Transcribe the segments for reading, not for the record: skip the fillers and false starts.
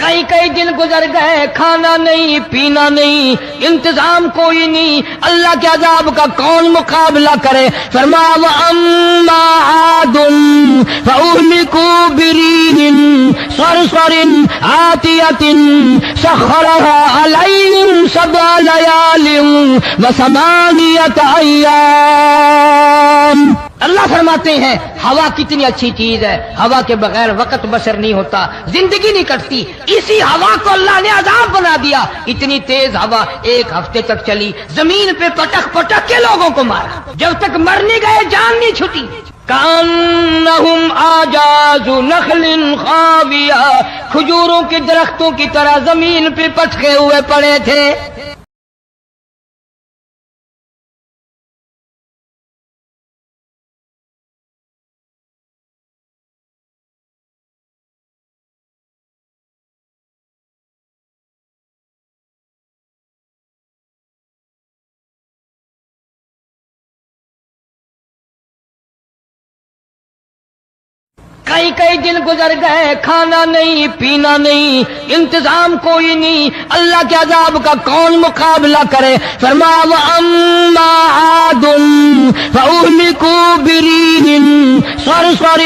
کئی کئی دن گزر گئے، کھانا نہیں پینا نہیں، انتظام کوئی نہیں، اللہ کے عذاب کا کون مقابلہ کرے؟ فرمایا وَأَمَّا عَادٌ فَأُهْلِكُوا بِرِيحٍ صَرْصَرٍ عَاتِيَةٍ سَخَّرَهَا عَلَيْهِمْ سَبْعَ لَيَالٍ وَثَمَانِيَةَ أَيَّامٍ۔ اللہ فرماتے ہیں ہوا کتنی اچھی چیز ہے، ہوا کے بغیر وقت بسر نہیں ہوتا، زندگی نہیں کٹتی، اسی ہوا کو اللہ نے عذاب بنا دیا۔ اتنی تیز ہوا ایک ہفتے تک چلی، زمین پہ پٹک پٹک کے لوگوں کو مارا، جب تک مر نہیں گئے جان نہیں چھٹی۔ کأنہم اعجاز نخل خاویہ، کھجوروں کے درختوں کی طرح زمین پہ پٹکے ہوئے پڑے تھے۔ کئی کئی دن گزر گئے، کھانا نہیں پینا نہیں، انتظام کوئی نہیں، اللہ کے عذاب کا کون مقابلہ کرے؟ فرمایا وَأَمَّا عَادٌ فَأُهْلِكُوا بِرِيحٍ صَرْصَرٍ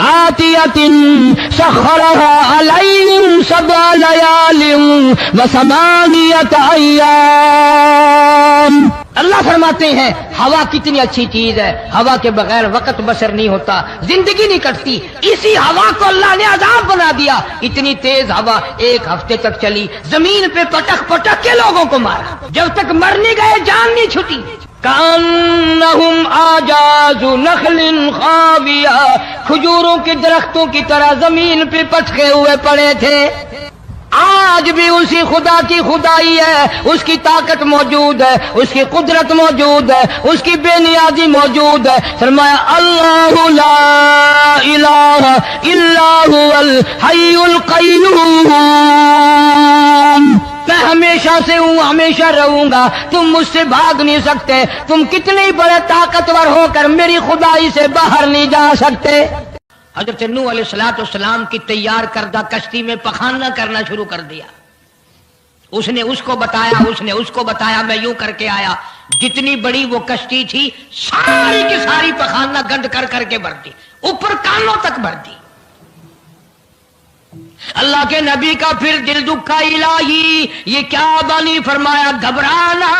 عَاتِيَةٍ سَخَّرَهَا عَلَيْهِمْ سَبْعَ لَيَالٍ وَثَمَانِيَةَ أَيَّامٍ۔ اللہ فرماتے ہیں ہوا کتنی اچھی چیز ہے، ہوا کے بغیر وقت بسر نہیں ہوتا، زندگی نہیں کٹتی، اسی ہوا کو اللہ نے عذاب بنا دیا۔ اتنی تیز ہوا ایک ہفتے تک چلی، زمین پہ پٹک پٹک کے لوگوں کو مارا، جب تک مر نہیں گئے جان نہیں چھٹی۔ کأنہم اعجاز نخل خاویہ، کھجوروں کے درختوں کی طرح زمین پہ پٹکے ہوئے پڑے تھے۔ آج بھی اسی خدا کی خدائی ہے، اس کی طاقت موجود ہے، اس کی قدرت موجود ہے، اس کی بے نیازی موجود ہے۔ فرمایا اللہ لا الہ الا هو الحی القیوم، میں ہمیشہ سے ہوں، ہمیشہ رہوں گا، تم مجھ سے بھاگ نہیں سکتے، تم کتنے ہی بڑے طاقتور ہو کر میری خدائی سے باہر نہیں جا سکتے۔ حضرت نوح علیہ السلام کی تیار کردہ کشتی میں پخانہ کرنا شروع کر دیا۔ اس نے اس کو بتایا، اس نے اس کو بتایا، میں یوں کر کے آیا۔ جتنی بڑی وہ کشتی تھی ساری کی ساری پخانہ گنڈ کر کر کے بھر دی، اوپر کانوں تک بھر دی۔ اللہ کے نبی کا پھر دل دکھا، الہی یہ کیا بنی؟ فرمایا گھبرانا،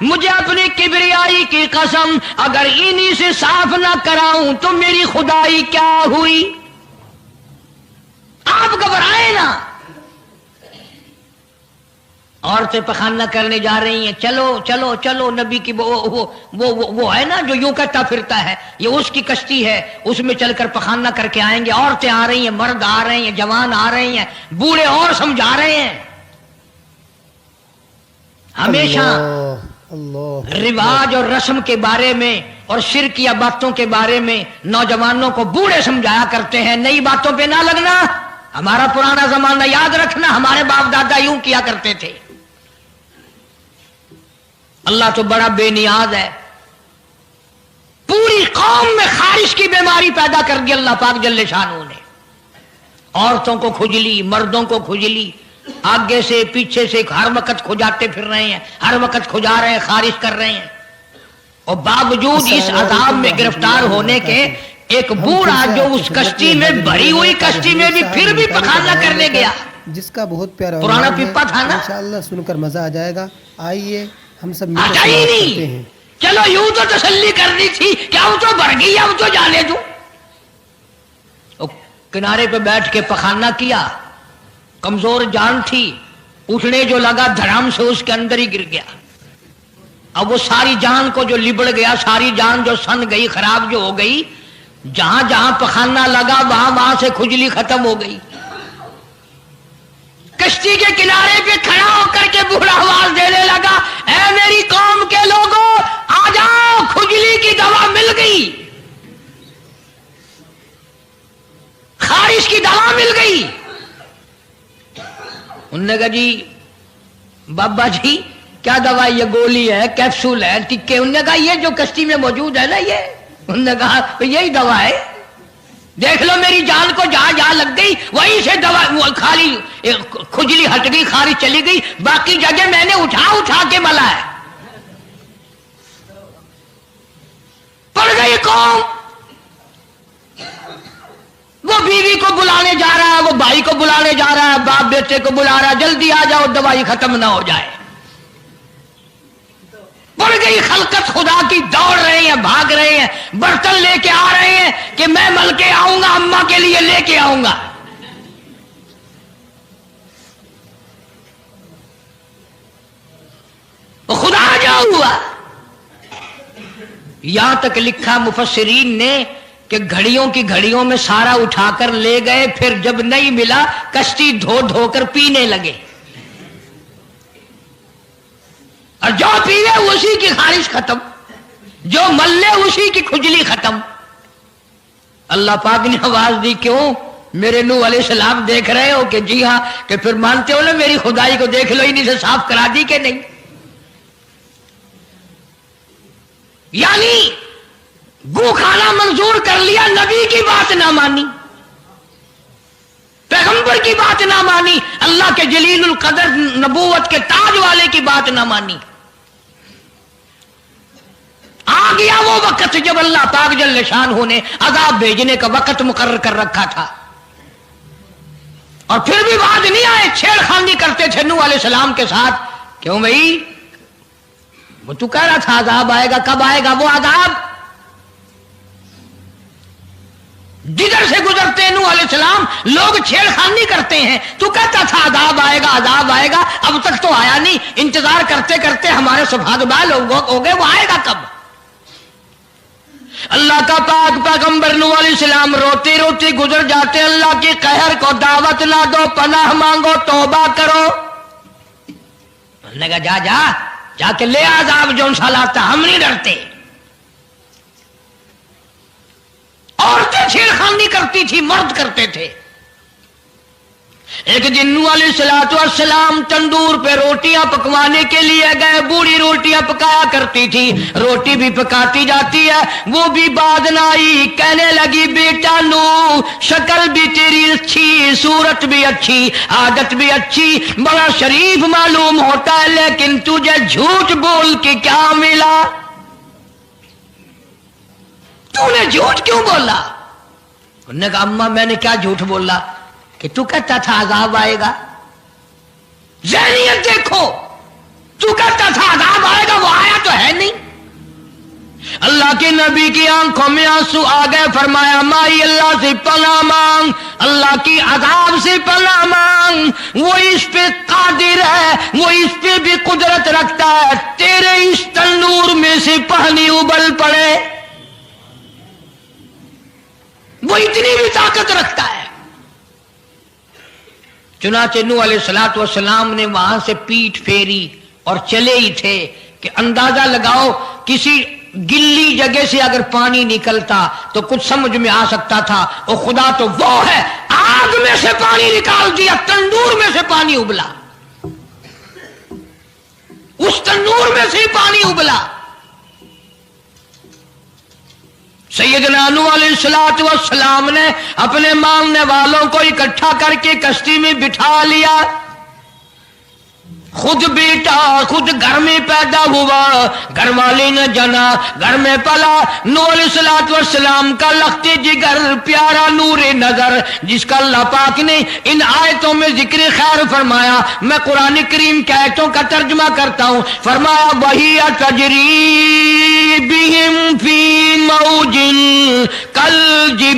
مجھے اپنی کبریائی کی قسم اگر انہی سے صاف نہ کراؤں تو میری خدائی کیا ہوئی؟ آپ گھبرائے نا۔ عورتیں پخانہ کرنے جا رہی ہیں، چلو چلو چلو، نبی کی وہ ہے نا جو یوں کہتا پھرتا ہے، یہ اس کی کشتی ہے، اس میں چل کر پخانہ کر کے آئیں گے۔ عورتیں آ رہی ہیں، مرد آ رہے ہیں، جوان آ رہے ہیں، بوڑھے اور سمجھا رہے ہیں۔ ہمیشہ رواج اور رسم کے بارے میں اور شرکیہ باتوں کے بارے میں نوجوانوں کو بوڑھے سمجھایا کرتے ہیں، نئی باتوں پہ نہ لگنا، ہمارا پرانا زمانہ یاد رکھنا، ہمارے باپ دادا یوں کیا کرتے تھے۔ اللہ تو بڑا بے نیاز ہے، پوری قوم میں خارش کی بیماری پیدا کر دی اللہ پاک جل شانہ نے۔ عورتوں کو کھجلی، مردوں کو کھجلی، آگے سے پیچھے سے ہر وقت کھجاتے پھر رہے ہیں، ہر وقت کھجا رہے ہیں، خارش کر رہے ہیں، اور باوجود اس عذاب میں گرفتار ہونے کے ایک بوڑھا جو اس کشتی میں بھری ہوئی کشتی میں بھی پھر بھی پخانہ کرنے گیا، جس کا بہت پیارا پرانا پپا تھا نا، انشاءاللہ سن کر مزہ آ جائے گا۔ آئیے ہم سب مل آتا کر ہی کرتے نہیں، ہیں۔ چلو یوں تو تسلی کرنی تھی، کیا وہ تو بھر گئی، اب تو جانے دوں۔ کنارے پہ بیٹھ کے پخانہ کیا، کمزور جان تھی، اٹھنے جو لگا دھڑام سے اس کے اندر ہی گر گیا۔ اب وہ ساری جان کو جو لبڑ گیا، ساری جان جو سن گئی، خراب جو ہو گئی، جہاں جہاں پخانہ لگا وہاں سے کھجلی ختم ہو گئی۔ کشتی کے کنارے پہ کھڑا ہو کر کے بوڑھا آواز دینے لگا، اے میری قوم کے لوگوں آ جاؤ، کھجلی کی دوا مل گئی، خارش کی دوا مل گئی۔ انہوں نے کہا جی بابا جی کیا دوا؟ یہ گولی ہے، کیپسول ہے، ٹکے؟ انہوں نے کہا یہ جو کشتی میں موجود ہے نا، یہ، انہوں نے کہا یہی دوا ہے۔ دیکھ لو میری جان کو جہاں جہاں لگ گئی وہیں سے دوا خالی کھجلی ہٹ گئی، خارج چلی گئی، باقی جگہ میں نے اٹھا اٹھا کے ملا ہے. پڑ گئی قوم. وہ بیوی کو بلانے جا رہا ہے، وہ بھائی کو بلانے جا رہا ہے، باپ بیٹے کو بلا رہا ہے، جلدی آ جاؤ دوائی ختم نہ ہو جائے. پڑ گئی خلقت خدا کی، دوڑ رہے ہیں، بھاگ رہے ہیں، برتن لے کے آ رہے ہیں کہ میں مل کے آؤں گا، اماں کے لیے لے کے آؤں گا. خدا جا ہوا. یہاں تک لکھا مفسرین نے کہ گھڑیوں کی گھڑیوں میں سارا اٹھا کر لے گئے، پھر جب نہیں ملا کشتی دھو دھو کر پینے لگے، اور جو پیوے اسی کی خارش ختم، جو ملے اسی کی کھجلی ختم. اللہ پاک نے آواز دی، کیوں میرے نوح علیہ السلام دیکھ رہے ہو؟ کہ جی ہاں. کہ پھر مانتے ہو نا میری خدائی کو، دیکھ لو انہیں سے صاف کرا دی کہ نہیں. یعنی گو کھانا منظور کر لیا، نبی کی بات نہ مانی، پیغمبر کی بات نہ مانی، اللہ کے جلیل القدر نبوت کے تاج والے کی بات نہ مانی. آ گیا وہ وقت جب اللہ پاک جل شان نے عذاب بھیجنے کا وقت مقرر کر رکھا تھا، اور پھر بھی باز نہیں آئے. چھیڑ خانی کرتے تھے نوح علیہ السلام کے ساتھ. کیوں بھائی؟ وہ تو کہہ رہا تھا عذاب آئے گا، کب آئے گا وہ عذاب؟ جدھر سے گزرتے نوح علیہ السلام لوگ چھیڑ خانی کرتے ہیں. تو کہتا تھا عذاب آئے گا، عذاب آئے گا، اب تک تو آیا نہیں. انتظار کرتے کرتے ہمارے صفحات بال ہو گئے، وہ آئے گا کب؟ اللہ کا پاک پیغمبر نوح علیہ السلام روتی روتی گزر جاتے. اللہ کے قہر کو دعوت نہ دو، پناہ مانگو، توبہ کرو. انہوں نے کہا جا جا کے لے عذاب جو سا لاتا، ہم نہیں ڈرتے. عورتیں چھیڑ خانی کرتی تھی، مرد کرتے تھے. ایک دن نوح علیہ السلام تندور پہ روٹیاں پکوانے کے لیے گئے. بوڑھی روٹیاں پکایا کرتی تھی، روٹی بھی پکاتی جاتی ہے، وہ بھی بعد نہ آئی. کہنے لگی بیٹا نوح، شکل بھی تیری اچھی، صورت بھی اچھی، عادت بھی اچھی، بڑا شریف معلوم ہوتا ہے، لیکن تجھے جھوٹ بول کے کیا ملا؟ تو نے جھوٹ کیوں بولا؟ انہوں نے کہا اماں میں نے کیا جھوٹ بولا؟ کہ تو کہتا تھا عذاب آئے گا. ذہنیت دیکھو، تو کہتا تھا عذاب آئے گا، وہ آیا تو ہے نہیں. اللہ کے نبی کی آنکھوں میں آنسو آ گئے. فرمایا مائی اللہ سے پناہ مانگ، اللہ کی عذاب سے پناہ مانگ. وہ اس پہ قادر ہے، وہ اس پہ بھی قدرت رکھتا ہے. تیرے اس تنور میں سے پانی ابل پڑے، وہ اتنی بھی طاقت رکھتا ہے. چنانچہ نوح علیہ السلام نے وہاں سے پیٹھ پھیری اور چلے ہی تھے کہ اندازہ لگاؤ کسی گلی جگہ سے اگر پانی نکلتا تو کچھ سمجھ میں آ سکتا تھا. اور خدا تو وہ ہے، آگ میں سے پانی نکال دیا، تندور میں سے پانی ابلا، اس تندور میں سے پانی ابلا. سیدنا نوح علیہ السلام نے اپنے ماننے والوں کو اکٹھا کر کے کشتی میں بٹھا لیا. خود بیٹا، خود گھر میں پیدا ہوا، گھر والی نے جنا، گھر میں پلا. نوح علیہ السلام کا لخت جگر، پیارا نور نظر، جس کا اللہ پاک نے ان آیتوں میں ذکر خیر فرمایا. میں قرآن کریم کی آیتوں کا ترجمہ کرتا ہوں. فرمایا وہی تجری بہم فی موج کالجبال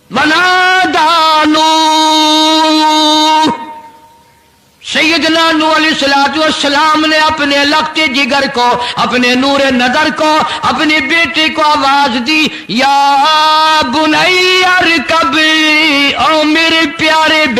ونادى نوح. سیدنا نوح علیہ السلام نے اپنے لخت جگر کو، اپنے نور نظر کو، اپنے بیٹے کو آواز دی، یا بنی ارکب، او میرے پیارے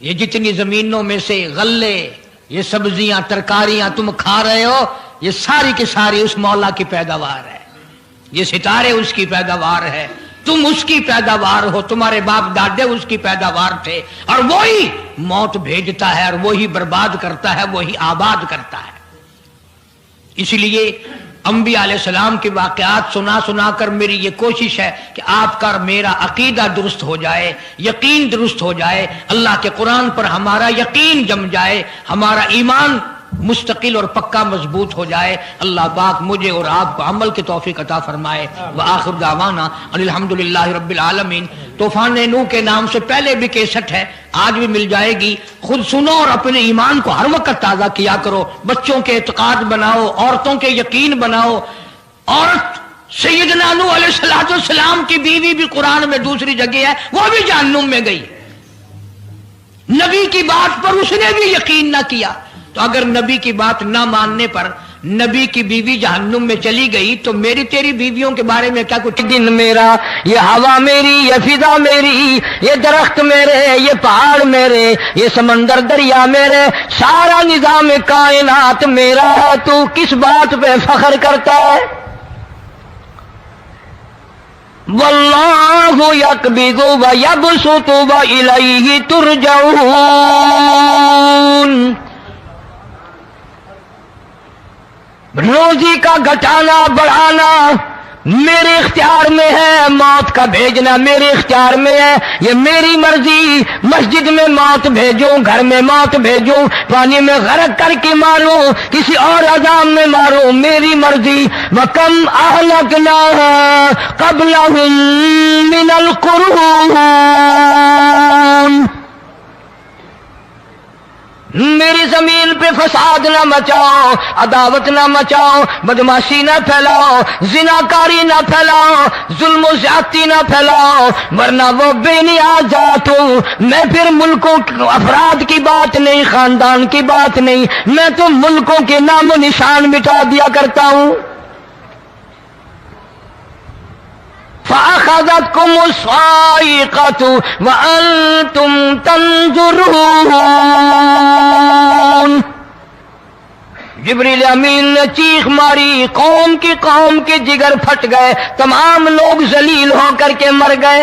یہ جتنی زمینوں میں سے غلے، یہ سبزیاں، ترکاریاں تم کھا رہے ہو، یہ ساری کی ساری اس مولا کی پیداوار ہے، یہ ستارے اس کی پیداوار ہے، تم اس کی پیداوار ہو، تمہارے باپ دادے اس کی پیداوار تھے، اور وہی موت بھیجتا ہے اور وہی برباد کرتا ہے، وہی آباد کرتا ہے۔ اس لیے انبیاء علیہ السلام کے واقعات سنا سنا کر میری یہ کوشش ہے کہ آپ کا اور میرا عقیدہ درست ہو جائے، یقین درست ہو جائے، اللہ کے قرآن پر ہمارا یقین جم جائے، ہمارا ایمان مستقل اور پکا مضبوط ہو جائے۔ اللہ پاک مجھے اور آپ کو عمل کی توفیق عطا فرمائے۔ وآخر دعوانا ان الحمدللہ رب العالمین۔ طوفان نوح کے نام سے پہلے بھی کیسٹ ہے، آج بھی مل جائے گی، خود سنو اور اپنے ایمان کو ہر وقت تازہ کیا کرو، بچوں کے اعتقاد بناؤ، عورتوں کے یقین بناؤ۔ عورت سیدنا نوح علیہ السلام کی بیوی بھی قرآن میں دوسری جگہ ہے، وہ بھی جہنم میں گئی، نبی کی بات پر اس نے بھی یقین نہ کیا۔ تو اگر نبی کی بات نہ ماننے پر نبی کی بیوی جہنم میں چلی گئی تو میری تیری بیویوں کے بارے میں کیا کچھ؟ دن میرا، یہ ہوا میری، یہ فضا میری، یہ درخت میرے، یہ پہاڑ میرے، یہ سمندر دریا میرے، سارا نظام کائنات میرا ہے، تو کس بات پہ فخر کرتا ہے؟ واللہ یقبض ویبسط والیہ ترجعون۔ روزی کا گھٹانا بڑھانا میرے اختیار میں ہے، موت کا بھیجنا میرے اختیار میں ہے، یہ میری مرضی۔ مسجد میں موت بھیجوں، گھر میں موت بھیجوں، پانی میں غرق کر کے ماروں، کسی اور عذاب میں ماروں، میری مرضی۔ وَكَمْ أَهْلَكْنَا قَبْلَهُم مِّنَ الْقُرُونِ۔ میری زمین پہ فساد نہ مچاؤ، عداوت نہ مچاؤ، بدماشی نہ پھیلاؤ، زناکاری نہ پھیلاؤ، ظلم و زیادتی نہ پھیلاؤ، ورنہ وہ بے نیاز ذات ہوں۔ میں پھر ملکوں افراد کی بات نہیں، خاندان کی بات نہیں، میں تو ملکوں کے نام و نشان مٹا دیا کرتا ہوں۔ فَأَخَذَتْكُمُ الصَّاعِقَةُ وَأَنْتُمْ تَنْظُرُونَ۔ جبریل امین نے چیخ ماری، قوم کے جگر پھٹ گئے، تمام لوگ ذلیل ہو کر کے مر گئے۔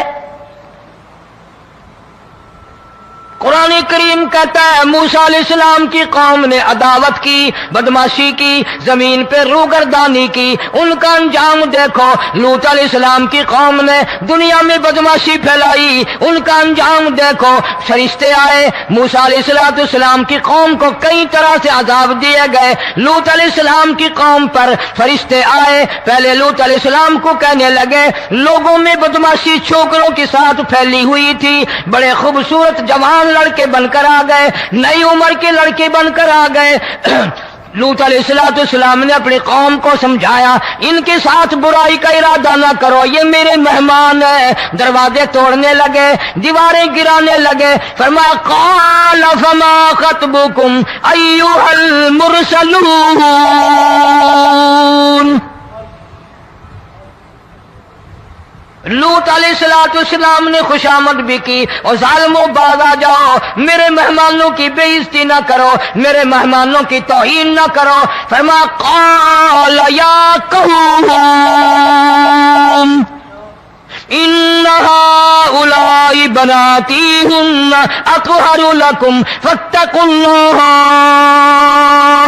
قرآن کریم کہتا ہے موسیٰ علیہ السلام کی قوم نے عداوت کی، بدماشی کی، زمین پہ روگردانی کی، ان کا انجام دیکھو۔ لوط علیہ السلام کی قوم نے دنیا میں بدماشی پھیلائی، ان کا انجام دیکھو۔ فرشتے آئے، موسیٰ علیہ السلام کی قوم کو کئی طرح سے عذاب دیے گئے۔ لوط علیہ السلام کی قوم پر فرشتے آئے، پہلے لوط علیہ السلام کو کہنے لگے، لوگوں میں بدماشی چھوکروں کے ساتھ پھیلی ہوئی تھی، بڑے خوبصورت جوان لڑکے بن کر آ گئے، نئی عمر کے لڑکے بن کر آ گئے۔ لوط علیہ السلام نے اپنی قوم کو سمجھایا، ان کے ساتھ برائی کا ارادہ نہ کرو، یہ میرے مہمان ہیں۔ دروازے توڑنے لگے، دیواریں گرانے لگے، فرمایا قال فما خطبکم ایھا المرسلون۔ لوط علیہ السلام نے خوشامد بھی کی، اور ظالموں باز آ جاؤ، میرے مہمانوں کی بے عزتی نہ کرو، میرے مہمانوں کی توہین نہ کرو۔ فرمایا قال یا قوم ان هؤلاء بناتی هن اطہر لکم فاتقوا اللہ۔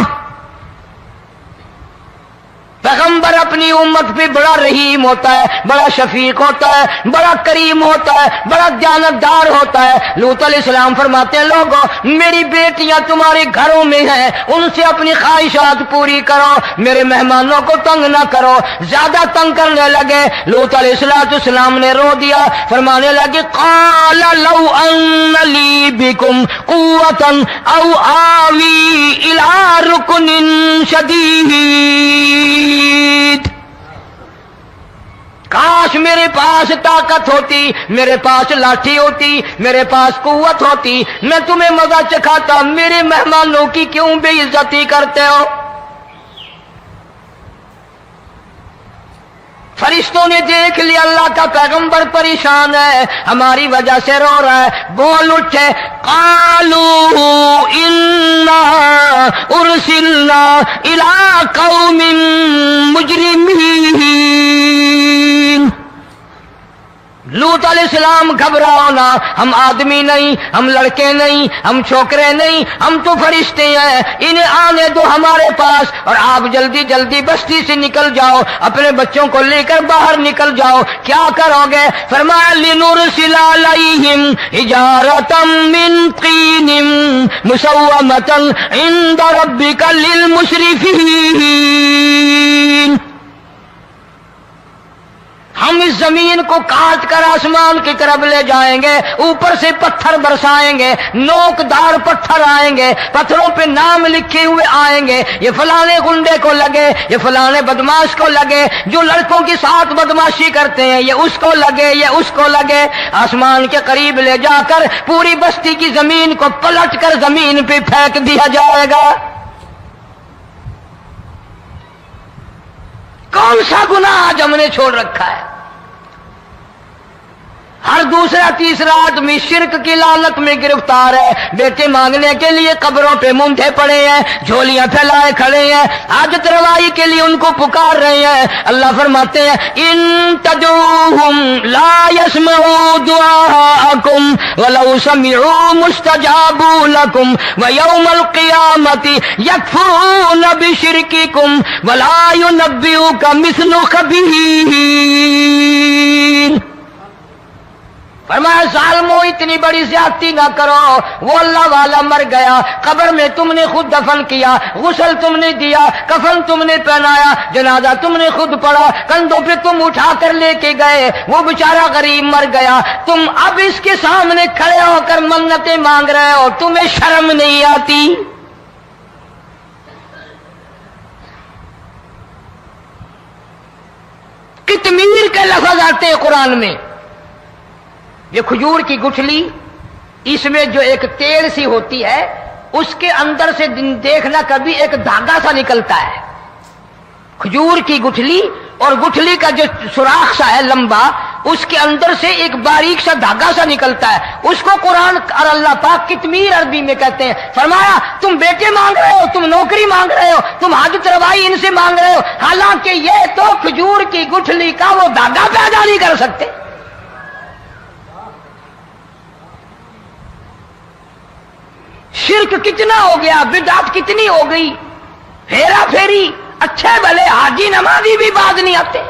پیغمبر اپنی امت پہ بڑا رحیم ہوتا ہے، بڑا شفیق ہوتا ہے، بڑا کریم ہوتا ہے، بڑا دیانتدار ہوتا ہے۔ لوط علیہ السلام فرماتے ہیں لوگوں، میری بیٹیاں تمہارے گھروں میں ہیں، ان سے اپنی خواہشات پوری کرو، میرے مہمانوں کو تنگ نہ کرو۔ زیادہ تنگ کرنے لگے، لوط علیہ السلام نے رو دیا، فرمانے لگے قال لو ان لی بکم قوة او آوی الی رکن شدید۔ کاش میرے پاس طاقت ہوتی، میرے پاس لاٹھی ہوتی، میرے پاس قوت ہوتی، میں تمہیں مزہ چکھاتا۔ میرے مہمانوں کی کیوں بے عزتی کرتے ہو؟ فرشتوں نے دیکھ لیا اللہ کا پیغمبر پریشان ہے، ہماری وجہ سے رو رہا ہے، بول اٹھے، قالوا انا ارسلنا الى قوم مجرمین۔ لوط علیہ السلام گھبراؤ نہ، ہم آدمی نہیں، ہم لڑکے نہیں، ہم چھوکرے نہیں، ہم تو فرشتے ہیں، انہیں آنے دو ہمارے پاس، اور آپ جلدی جلدی بستی سے نکل جاؤ، اپنے بچوں کو لے کر باہر نکل جاؤ۔ کیا کرو گے؟ فرمایا لنرسل علیہم حجارۃ من طین مسومۃ عند ربک للمسرفین۔ ہم اس زمین کو کاٹ کر آسمان کی طرف لے جائیں گے، اوپر سے پتھر برسائیں گے، نوک دار پتھر آئیں گے، پتھروں پہ نام لکھے ہوئے آئیں گے، یہ فلانے گنڈے کو لگے، یہ فلانے بدماش کو لگے، جو لڑکوں کے ساتھ بدماشی کرتے ہیں یہ اس کو لگے، یہ اس کو لگے۔ آسمان کے قریب لے جا کر پوری بستی کی زمین کو پلٹ کر زمین پہ پھینک دیا جائے گا۔ کون سا گناہ آج ہم نے چھوڑ رکھا ہے؟ ہر دوسرا تیسرا آدمی شرک کی لعنت میں گرفتار ہے، بیٹے مانگنے کے لیے قبروں پہ مونڈے پڑے ہیں، جھولیاں پھیلائے کھڑے ہیں، حاجت روائی کے لیے ان کو پکار رہے ہیں۔ اللہ فرماتے ہیں ان تدعوہم لا يسمعوا دعاءکم ولو سمعوا مستجابوا لکم ویوم القیامت یکفرون بشرککم ولا ینبئک مثل خبیر۔ فرمایا ظالمو اتنی بڑی زیادتی نہ کرو، وہ اللہ والا مر گیا، قبر میں تم نے خود دفن کیا، غسل تم نے دیا، کفن تم نے پہنایا، جنازہ تم نے خود پڑھا، کندھوں پہ تم اٹھا کر لے کے گئے، وہ بیچارہ غریب مر گیا، تم اب اس کے سامنے کھڑے ہو کر منتیں مانگ رہے ہو، تمہیں شرم نہیں آتی؟ قطمیر کے لفظ آتے ہیں قرآن میں۔ یہ کھجور کی گٹھلی، اس میں جو ایک تیل سی ہوتی ہے، اس کے اندر سے دیکھنا کبھی ایک دھاگا سا نکلتا ہے۔ کھجور کی گٹھلی اور گٹھلی کا جو سوراخ سا ہے لمبا، اس کے اندر سے ایک باریک سا دھاگا سا نکلتا ہے، اس کو قرآن اور اللہ پاک قطمیر عربی میں کہتے ہیں۔ فرمایا تم بیٹے مانگ رہے ہو، تم نوکری مانگ رہے ہو، تم حاجت روائی ان سے مانگ رہے ہو، حالانکہ یہ تو کھجور کی گٹھلی کا وہ دھاگا پیدا نہیں کر سکتے۔ شرک کتنا ہو گیا، بدعت کتنی ہو گئی، ہیرا پھیری، اچھے بھلے حاجی نمازی بھی باز نہیں آتے۔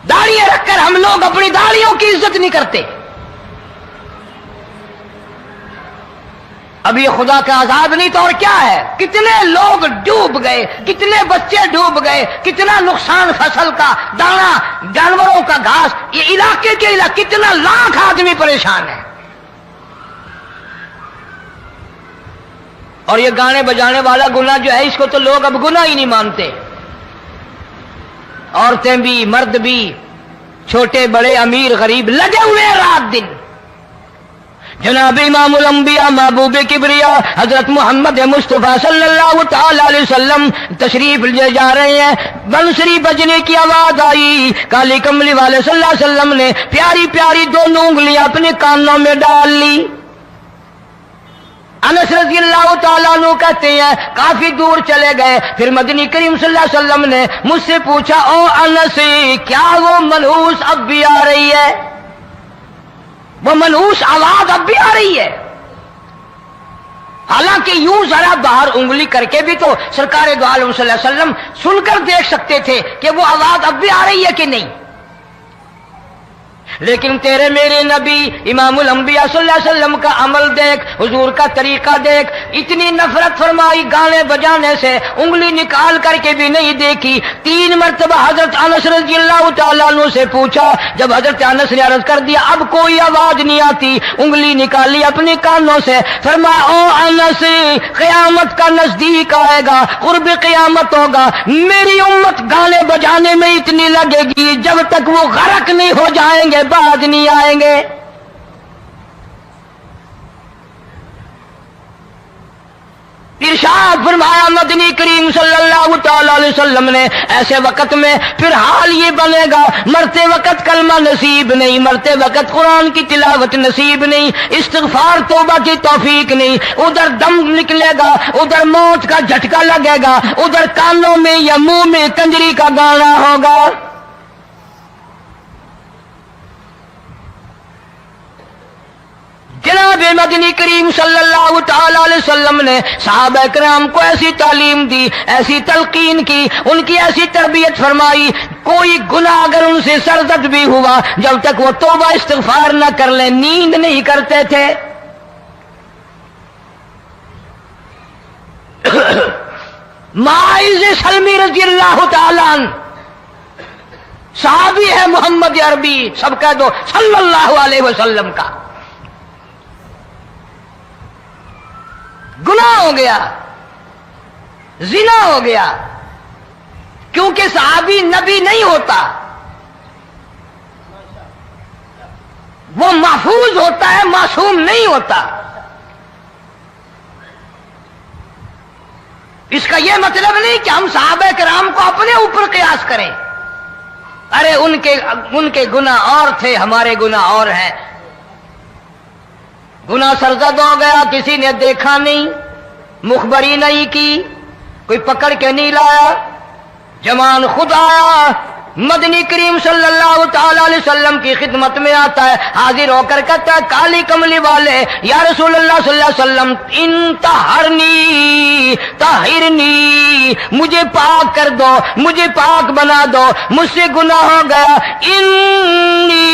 داڑیاں رکھ کر ہم لوگ اپنی داڑیوں کی عزت نہیں کرتے۔ اب یہ خدا کا عذاب نہیں تو اور کیا ہے؟ کتنے لوگ ڈوب گئے، کتنے بچے ڈوب گئے، کتنا نقصان فصل کا، دانا، جانوروں کا گھاس، یہ علاقے کے علاقے کتنا لاکھ آدمی پریشان ہے۔ اور یہ گانے بجانے والا گناہ جو ہے، اس کو تو لوگ اب گناہ ہی نہیں مانتے۔ عورتیں بھی، مرد بھی، چھوٹے بڑے، امیر غریب، لگے ہوئے رات دن۔ جناب امام الانبیاء محبوب کبریا حضرت محمد مصطفیٰ صلی اللہ تعالی علیہ وسلم تشریف لے جا رہے ہیں، بنسری بجنے کی آواز آئی، کالی کملی والے صلی اللہ علیہ وسلم نے پیاری پیاری دونوں انگلیاں اپنے کانوں میں ڈال لی۔ انس رضی اللہ تعالیٰ عنہ کہتے ہیں کافی دور چلے گئے، پھر مدنی کریم صلی اللہ علیہ وسلم نے مجھ سے پوچھا او انس، کیا وہ منحوس اب بھی آ رہی ہے؟ وہ منحوس آواز اب بھی آ رہی ہے؟ حالانکہ یوں ذرا باہر انگلی کر کے بھی تو سرکار دو عالم صلی اللہ علیہ وسلم سن کر دیکھ سکتے تھے کہ وہ آواز اب بھی آ رہی ہے کہ نہیں۔ لیکن تیرے میرے نبی امام الانبیاء صلی اللہ علیہ وسلم کا عمل دیکھ، حضور کا طریقہ دیکھ، اتنی نفرت فرمائی گانے بجانے سے، انگلی نکال کر کے بھی نہیں دیکھی۔ 3 مرتبہ حضرت انس رضی اللہ تعالیٰ عنہ سے پوچھا، جب حضرت انس نے عرض کر دیا اب کوئی آواز نہیں آتی، انگلی نکالی اپنے کانوں سے، فرمایا او انس، قیامت کا نزدیک آئے گا، قرب قیامت ہوگا، میری امت گانے بجانے میں اتنی لگے گی جب تک وہ غرق نہیں ہو جائیں گے بعد نہیں آئیں گے۔ ارشاد فرمایا مدنی کریم صلی اللہ تعالی علیہ وسلم نے ایسے وقت میں پھر حال یہ بنے گا، مرتے وقت کلمہ نصیب نہیں، مرتے وقت قرآن کی تلاوت نصیب نہیں، استغفار توبہ کی توفیق نہیں، ادھر دم نکلے گا، ادھر موت کا جھٹکا لگے گا، ادھر کانوں میں یا منہ میں کنجری کا گانا ہوگا۔ جناب مدنی کریم صلی اللہ تعالی علیہ وسلم نے صحابہ کرام کو ایسی تعلیم دی، ایسی تلقین کی، ان کی ایسی تربیت فرمائی، کوئی گناہ اگر ان سے سرزد بھی ہوا جب تک وہ توبہ استغفار نہ کر لیں نیند نہیں کرتے تھے۔ معاذ سلمی رضی اللہ تعالی عنہ صحابی ہے محمد عربی، سب کہہ دو صلی اللہ علیہ وسلم کا، گناہ ہو گیا، زنا ہو گیا، کیونکہ صحابی نبی نہیں ہوتا، وہ محفوظ ہوتا ہے، معصوم نہیں ہوتا۔ اس کا یہ مطلب نہیں کہ ہم صحابہ کرام کو اپنے اوپر قیاس کریں، ارے ان کے گناہ اور تھے، ہمارے گناہ اور ہیں۔ گناہ سرزد ہو گیا، کسی نے دیکھا نہیں، مخبری نہیں کی، کوئی پکڑ کے نہیں لایا، جمان خود آیا، مدنی کریم صلی اللہ تعالی علیہ وسلم کی خدمت میں آتا ہے، حاضر ہو کر کہتا ہے کالی کملی والے یا رسول اللہ صلی اللہ علیہ وسلم انطہرنی طہرنی، مجھے پاک کر دو، مجھے پاک بنا دو، مجھ سے گناہ ہو گیا، انی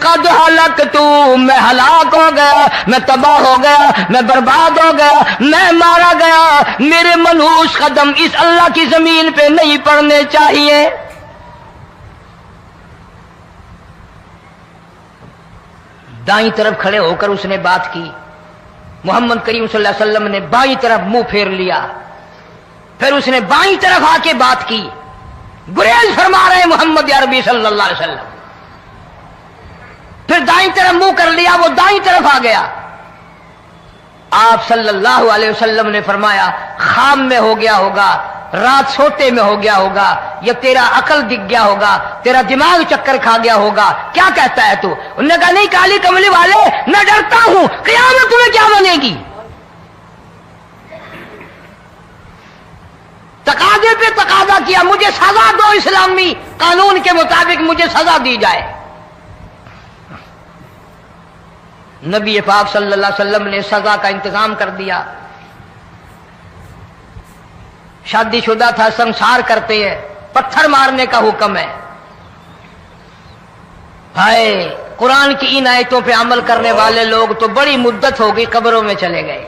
قد ہلکت، میں ہلاک ہو گیا، میں تباہ ہو گیا، میں برباد ہو گیا، میں مارا گیا، میرے منحوس قدم اس اللہ کی زمین پہ نہیں پڑنے چاہیے۔ دائیں طرف کھڑے ہو کر اس نے بات کی، محمد کریم صلی اللہ علیہ وسلم نے بائیں طرف منہ پھیر لیا، پھر اس نے بائیں طرف آ کے بات کی، گریز فرما رہے محمد عربی صلی اللہ علیہ وسلم، پھر دائیں طرف منہ کر لیا، وہ دائیں طرف آ گیا۔ آپ صلی اللہ علیہ وسلم نے فرمایا خام میں ہو گیا ہوگا، رات سوتے میں ہو گیا ہوگا، یا تیرا عقل دکھ گیا ہوگا، تیرا دماغ چکر کھا گیا ہوگا، کیا کہتا ہے تو؟ انہوں نے کہا نہیں کالی کملی والے، میں ڈرتا ہوں قیامت تمہیں کیا بنے گی، تقاضے پہ تقاضا کیا، مجھے سزا دو، اسلامی قانون کے مطابق مجھے سزا دی جائے۔ نبی پاک صلی اللہ علیہ وسلم نے سزا کا انتظام کر دیا۔ شادی شدہ تھا، سنسار کرتے ہیں، پتھر مارنے کا حکم ہے۔ ہائے قرآن کی ان آیتوں پہ عمل کرنے والے لوگ تو بڑی مدت ہو گئی قبروں میں چلے گئے۔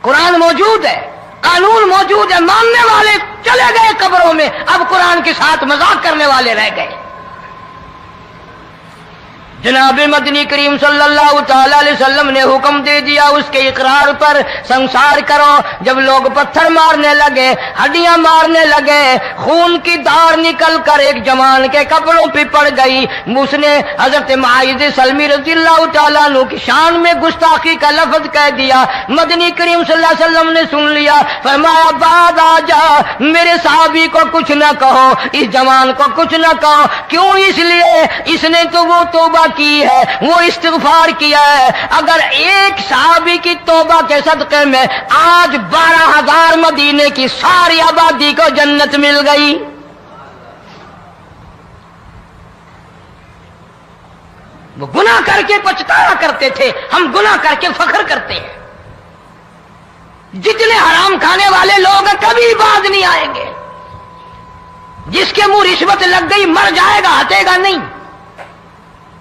قرآن موجود ہے، قانون موجود ہے، ماننے والے چلے گئے قبروں میں، اب قرآن کے ساتھ مذاق کرنے والے رہ گئے۔ جناب مدنی کریم صلی اللہ تعالی علیہ وسلم نے حکم دے دیا اس کے اقرار پر سنسار کرو۔ جب لوگ پتھر مارنے لگے، ہڈیاں مارنے لگے، خون کی دھار نکل کر ایک جوان کے کپڑوں پہ پڑ گئی، اس نے حضرت معاذ سلمی رضی اللہ تعالیٰ عنہ کی شان میں گستاخی کا لفظ کہہ دیا۔ مدنی کریم صلی اللہ علیہ وسلم نے سن لیا، فرمایا بعد آ جا، میرے صحابی کو کچھ نہ کہو، اس جوان کو کچھ نہ کہو۔ کیوں؟ اس لیے اس نے تو وہ توبہ کی ہے، وہ استغفار کیا ہے۔ اگر ایک صحابی کی توبہ کے صدقے میں آج 12,000 مدینے کی ساری آبادی کو جنت مل گئی۔ وہ گناہ کر کے پچھتایا کرتے تھے، ہم گناہ کر کے فخر کرتے ہیں۔ جتنے حرام کھانے والے لوگ ہیں کبھی باز نہیں آئیں گے۔ جس کے منہ رشوت لگ گئی مر جائے گا، ہٹے گا نہیں۔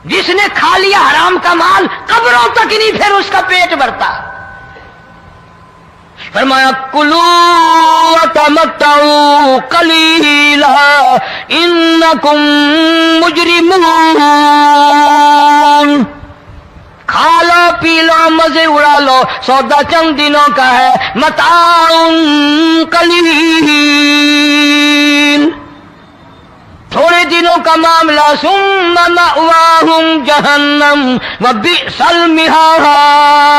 جس نے کھا لیا حرام کا مال قبروں تک نہیں پھر اس کا پیٹ بھرتا۔ فرمایا کلو وتمتعوا قلیلا انکم مجرمون، کھا لو پی لو مزے اڑا لو، سودا چند دنوں کا ہے، متاع قلیل، تھوڑے دنوں کا معاملہ، ثم مأواہم جہنم وبئس المہاد،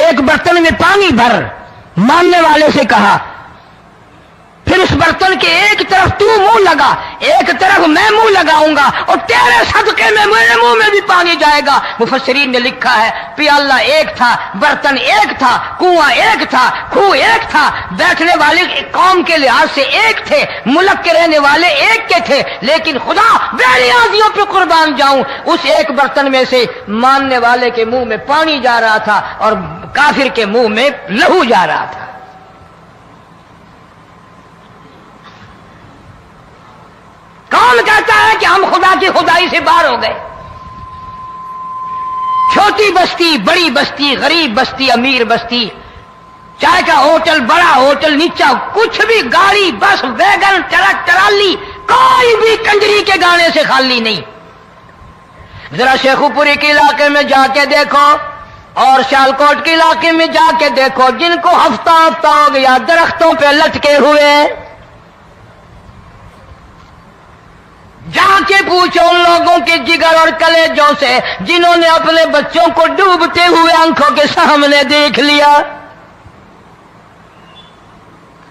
ایک برتن میں پانی بھر، ماننے والے سے کہا، پھر اس برتن کے ایک طرف تو منہ لگا، ایک طرف میں منہ لگاؤں گا، اور تیرے صدقے میں میرے منہ میں بھی پانی جائے گا۔ مفسرین نے لکھا ہے پیالہ ایک تھا، برتن ایک تھا، کنواں ایک تھا، کھوہ ایک تھا، بیٹھنے والے قوم کے لحاظ سے ایک تھے، ملک کے رہنے والے ایک کے تھے، لیکن خدا بے نیازیوں پہ قربان جاؤں، اس ایک برتن میں سے ماننے والے کے منہ میں پانی جا رہا تھا اور کافر کے منہ میں لہو جا رہا تھا۔ کون کہتا ہے کہ ہم خدا کی خدائی سے باہر ہو گئے؟ چھوٹی بستی، بڑی بستی، غریب بستی، امیر بستی، چائے کا ہوٹل، بڑا ہوٹل، نیچا کچھ بھی، گاڑی، بس، ویگن، ٹرک، ٹرالی، کوئی بھی کنجری کے گانے سے خالی نہیں۔ ذرا شیخو پوری کے علاقے میں جا کے دیکھو اور شالکوٹ کے علاقے میں جا کے دیکھو، جن کو ہفتہ ہفتہ ہو گیا درختوں پہ لٹکے ہوئے، جا کے پوچھو ان لوگوں کے جگر اور کلیجوں سے جنہوں نے اپنے بچوں کو ڈوبتے ہوئے آنکھوں کے سامنے دیکھ لیا۔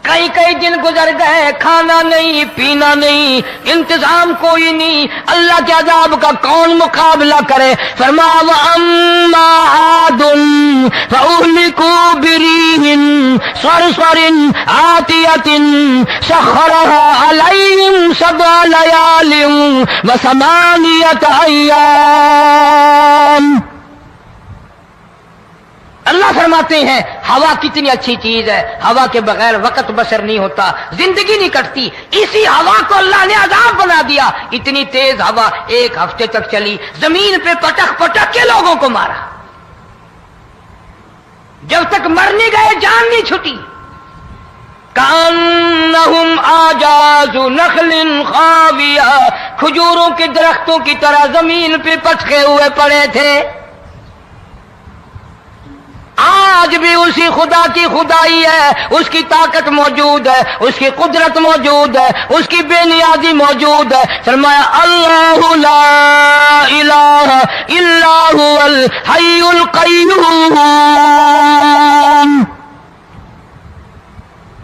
کئی کئی دن گزر گئے، کھانا نہیں، پینا نہیں، انتظام کوئی نہیں، اللہ کے عذاب کا کون مقابلہ کرے؟ فرمایا وَأَمَّا عَادٌ فَأُهْلِكُوا بِرِيحٍ صَرْصَرٍ عَاتِيَةٍ سَخَّرَهَا عَلَيْهِمْ سَبْعَ لَيَالٍ وَثَمَانِيَةَ أَيَّامٍ۔ اللہ فرماتے ہیں ہوا کتنی اچھی چیز ہے، ہوا کے بغیر وقت بسر نہیں ہوتا، زندگی نہیں کٹتی، اسی ہوا کو اللہ نے عذاب بنا دیا۔ اتنی تیز ہوا ایک ہفتے تک چلی، زمین پہ پٹک پٹک کے لوگوں کو مارا، جب تک مر نہیں گئے جان نہیں چھٹی۔ کأنہم اعجاز نخل خاویہ، کھجوروں کے درختوں کی طرح زمین پہ پٹکے ہوئے پڑے تھے۔ آج بھی اسی خدا کی خدائی ہے، اس کی طاقت موجود ہے، اس کی قدرت موجود ہے، اس کی بے نیازی موجود ہے۔ فرمایا اللہ لا الہ الا هو الحی القیوم،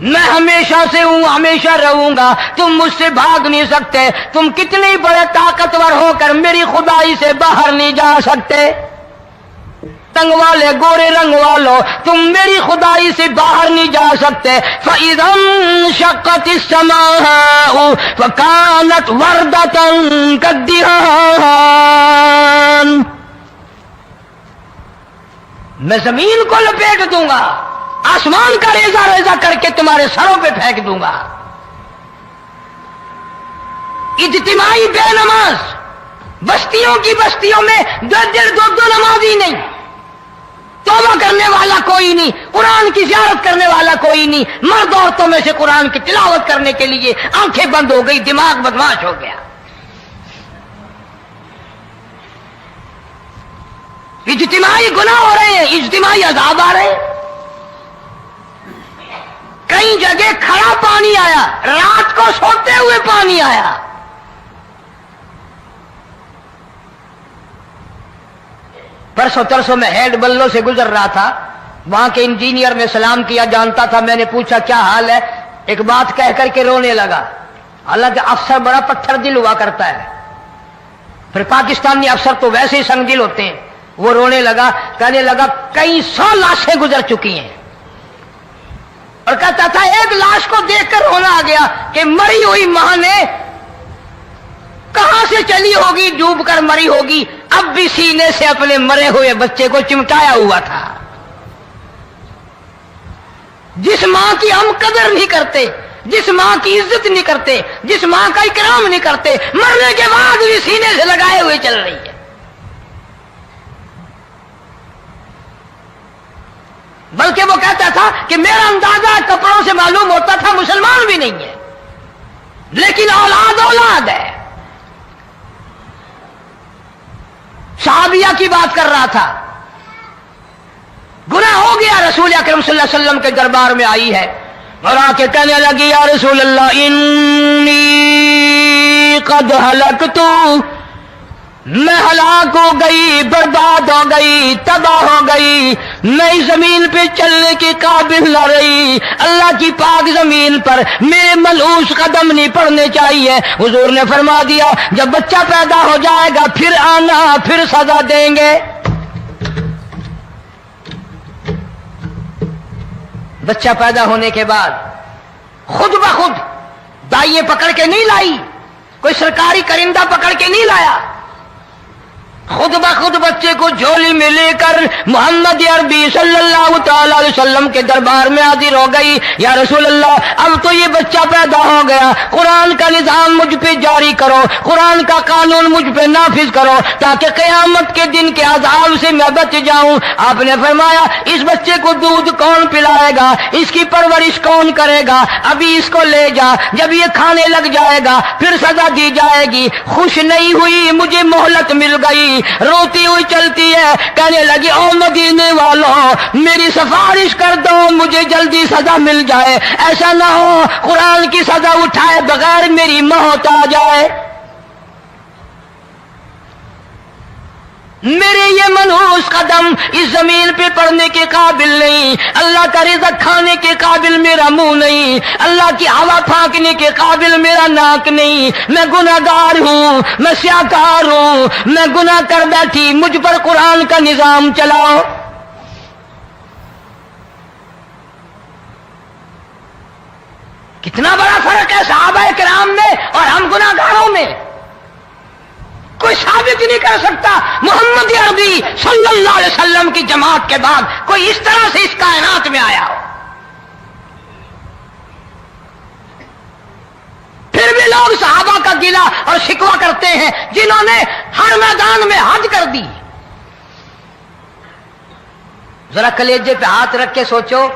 میں ہمیشہ سے ہوں، ہمیشہ رہوں گا، تم مجھ سے بھاگ نہیں سکتے، تم کتنے بڑے طاقتور ہو کر میری خدائی سے باہر نہیں جا سکتے۔ رنگ والے، گورے رنگ والوں، تم میری خدائی سے باہر نہیں جا سکتے۔ فَإِذَا انشَقَّتِ السَّمَاءُ فَكَانَتْ وَرْدَةً كَالدِّهَانِ، میں زمین کو لپیٹ دوں گا، آسمان کا ریزہ ریزہ کر کے تمہارے سروں پہ پھینک دوں گا۔ اجتماعی بے نماز، بستیوں کی بستیوں میں دو نمازی نہیں، توبہ کرنے والا کوئی نہیں، قرآن کی زیارت کرنے والا کوئی نہیں، مرد عورتوں میں سے قرآن کی تلاوت کرنے کے لیے آنکھیں بند ہو گئی، دماغ بدماش ہو گیا۔ اجتماعی گناہ ہو رہے ہیں، اجتماعی عذاب آ رہے ہیں۔ کئی جگہ کھڑا پانی آیا، رات کو سوتے ہوئے پانی آیا۔ پرسوں ترسوں میں ہیڈ بلوں سے گزر رہا تھا، وہاں کے انجینئر میں سلام کیا جانتا تھا، میں نے پوچھا کیا حال ہے، ایک بات کہہ کر کے رونے لگا۔ حالانکہ افسر بڑا پتھر دل ہوا کرتا ہے، پھر پاکستانی افسر تو ویسے ہی سنگ دل ہوتے ہیں۔ وہ رونے لگا، کہنے لگا کئی 100 لاشیں گزر چکی ہیں، اور کہتا تھا ایک لاش کو دیکھ کر رونا آ گیا کہ مری ہوئی ماں نے کہاں سے چلی ہوگی، ڈوب کر مری ہوگی، اب بھی سینے سے اپنے مرے ہوئے بچے کو چمٹایا ہوا تھا۔ جس ماں کی ہم قدر نہیں کرتے، جس ماں کی عزت نہیں کرتے، جس ماں کا اکرام نہیں کرتے، مرنے کے بعد بھی سینے سے لگائے ہوئے چل رہی ہے۔ بلکہ وہ کہتا تھا کہ میرا اندازہ کپڑوں سے معلوم ہوتا تھا مسلمان بھی نہیں ہے، لیکن اولاد اولاد ہے۔ صحابیہ کی بات کر رہا تھا، گناہ ہو گیا، رسول اکرم صلی اللہ علیہ وسلم کے دربار میں آئی ہے اور آ کے کہنے لگی یا رسول اللہ انی قد ہلکت، میں ہلاک ہو گئی، برباد ہو گئی، تباہ ہو گئی، میں اس زمین پہ چلنے کے قابل نہ رہی، اللہ کی پاک زمین پر میرے ملعوس قدم نہیں پڑنے چاہیے۔ حضور نے فرما دیا جب بچہ پیدا ہو جائے گا پھر آنا، پھر سزا دیں گے۔ بچہ پیدا ہونے کے بعد خود بخود دائیں پکڑ کے نہیں لائی، کوئی سرکاری کرندہ پکڑ کے نہیں لایا، خود بخود بچے کو جھولی میں لے کر محمد عربی صلی اللہ تعالی علیہ وسلم کے دربار میں حاضر ہو گئی۔ یا رسول اللہ، اب تو یہ بچہ پیدا ہو گیا، قرآن کا نظام مجھ پہ جاری کرو، قرآن کا قانون مجھ پہ نافذ کرو تاکہ قیامت کے دن کے عذاب سے میں بچ جاؤں۔ آپ نے فرمایا اس بچے کو دودھ کون پلائے گا، اس کی پرورش کون کرے گا، ابھی اس کو لے جا، جب یہ کھانے لگ جائے گا پھر سزا دی جائے گی۔ خوش نہیں ہوئی، مجھے مہلت مل گئی، روتی ہوئی چلتی ہے، کہنے لگی او مدینے والوں میری سفارش کر دو، مجھے جلدی سزا مل جائے، ایسا نہ ہو قرآن کی سزا اٹھائے بغیر میری موت آ جائے۔ میرے یہ منحوس قدم اس زمین پہ پڑنے کے قابل نہیں، اللہ کا رزق کھانے کے قابل میرا منہ نہیں، اللہ کی ہوا پھانکنے کے قابل میرا ناک نہیں، میں گناہگار ہوں، میں سیاکار ہوں، میں گناہ کر بیٹھی، مجھ پر قرآن کا نظام چلاؤ۔ کتنا بڑا فرق ہے صحابہ کرام میں اور ہم گناہگاروں میں، کوئی ثابت نہیں کر سکتا محمد عربی صلی اللہ علیہ وسلم کی جماعت کے بعد کوئی اس طرح سے اس کائنات میں آیا ہو۔ پھر بھی لوگ صحابہ کا گلہ اور شکوہ کرتے ہیں جنہوں نے ہر میدان میں حج کر دی۔ ذرا کلیجے پہ ہاتھ رکھ کے سوچو،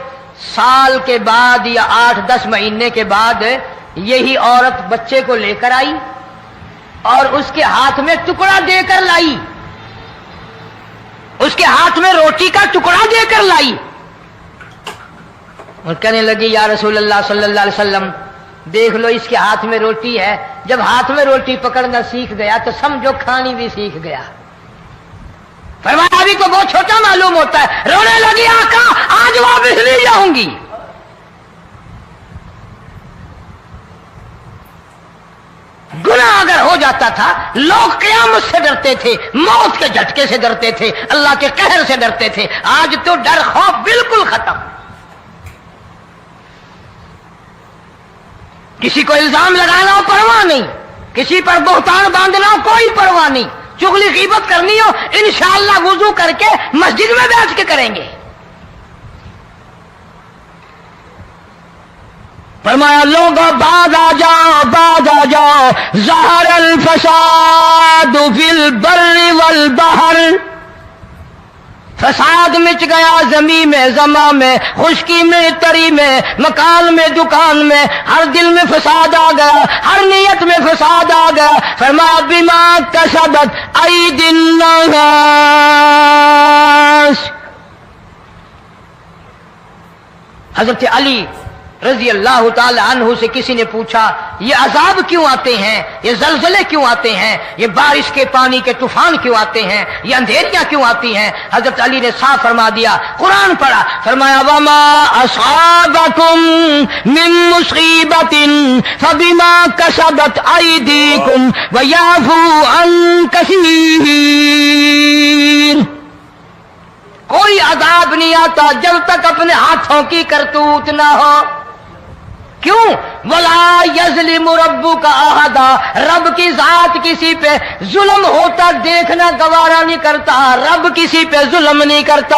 سال کے بعد یا 8-10 مہینے کے بعد یہی عورت بچے کو لے کر آئی اور اس کے ہاتھ میں ٹکڑا دے کر لائی، اس کے ہاتھ میں روٹی کا ٹکڑا دے کر لائی اور کہنے لگی یا رسول اللہ صلی اللہ علیہ وسلم دیکھ لو اس کے ہاتھ میں روٹی ہے، جب ہاتھ میں روٹی پکڑنا سیکھ گیا تو سمجھو کھانی بھی سیکھ گیا۔ فرمایا ابھی تو بہت چھوٹا معلوم ہوتا ہے، رونے لگی آقا آج واپس نہیں جاؤں گی۔ گناہ اگر ہو جاتا تھا لوگ قیامت سے ڈرتے تھے، موت کے جھٹکے سے ڈرتے تھے، اللہ کے قہر سے ڈرتے تھے، آج تو ڈر خوف بالکل ختم۔ کسی کو الزام لگانا ہو پرواہ نہیں، کسی پر بہتان باندھنا ہو کوئی پرواہ نہیں، چغلی غیبت کرنی ہو انشاءاللہ وضو کر کے مسجد میں بیٹھ کے کریں گے۔ فرمایا لوگوں بعد آ جاؤ، بعد آ جاؤ، ظہر الفساد فی البر والبحر، فساد مچ گیا زمین میں، زماں میں، خشکی میں، تری میں، مکان میں، دکان میں، ہر دل میں فساد آ گیا، ہر نیت میں فساد آ گیا۔ فرمایا بما کسبت ایدی الناس، حضرت علی رضی اللہ تعالی عنہ سے کسی نے پوچھا یہ عذاب کیوں آتے ہیں، یہ زلزلے کیوں آتے ہیں، یہ بارش کے پانی کے طوفان کیوں آتے ہیں، یہ اندھیریاں کیوں آتی ہیں؟ حضرت علی نے صاف فرما دیا، قرآن پڑھا، فرمایا وما اصابکم من مصیبت فبما کسبت ایدیکم ویعفو عن کثیر، کوئی عذاب نہیں آتا جب تک اپنے ہاتھوں کی کرتوت نہ ہو۔ کیوں؟ ولا یظلم ربک احدا، رب کی ذات کسی پہ ظلم ہوتا دیکھنا گوارا نہیں کرتا، رب کسی پہ ظلم نہیں کرتا۔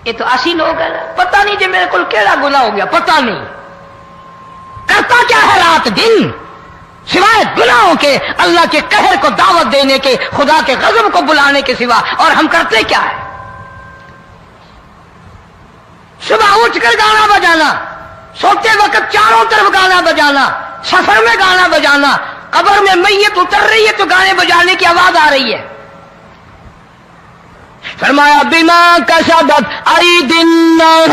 یہ تو اسی لوگ ہیں، پتہ نہیں جی میرے کو کیڑا گناہ ہو گیا، پتہ نہیں کرتا کیا ہے رات دن سوائے گناہوں کے، اللہ کے قہر کو دعوت دینے کے، خدا کے غضب کو بلانے کے سوا، اور ہم کرتے کیا ہے؟ صبح اٹھ کر گانا بجانا، سوتے وقت چاروں طرف گانا بجانا، سفر میں گانا بجانا، قبر میں میت اتر رہی ہے تو گانے بجانے کی آواز آ رہی ہے۔ فرمایا بما کسبت ایدی الناس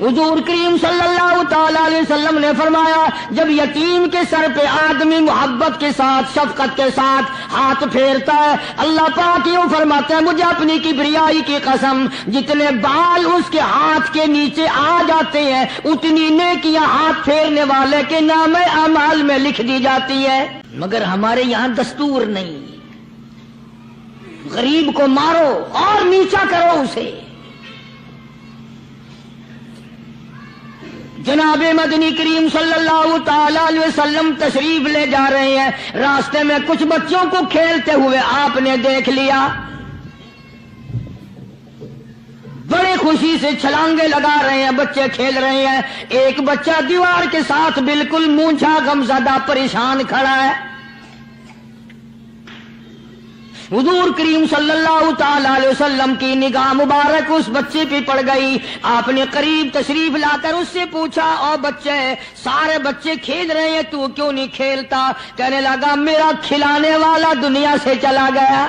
حضور کریم صلی اللہ تعالی علیہ وسلم نے فرمایا جب یتیم کے سر پہ آدمی محبت کے ساتھ شفقت کے ساتھ ہاتھ پھیرتا ہے، اللہ پاک یوں فرماتے ہیں مجھے اپنی کبریائی کی قسم جتنے بال اس کے ہاتھ کے نیچے آ جاتے ہیں اتنی نیکیاں ہاتھ پھیرنے والے کے نام اعمال میں لکھ دی جاتی ہے۔ مگر ہمارے یہاں دستور نہیں، غریب کو مارو اور نیچا کرو اسے۔ جناب مدنی کریم صلی اللہ تعالی علیہ وسلم تشریف لے جا رہے ہیں، راستے میں کچھ بچوں کو کھیلتے ہوئے آپ نے دیکھ لیا، بڑے خوشی سے چھلانگے لگا رہے ہیں، بچے کھیل رہے ہیں، ایک بچہ دیوار کے ساتھ بالکل مونجھا غمزدہ پریشان کھڑا ہے۔ حضور کریم صلی اللہ تعالی علیہ وسلم کی نگاہ مبارک اس بچے پہ پڑ گئی، آپ نے قریب تشریف لا کر اس سے پوچھا او بچے سارے بچے کھیل رہے ہیں تو کیوں نہیں کھیلتا؟ کہنے لگا میرا کھلانے والا دنیا سے چلا گیا،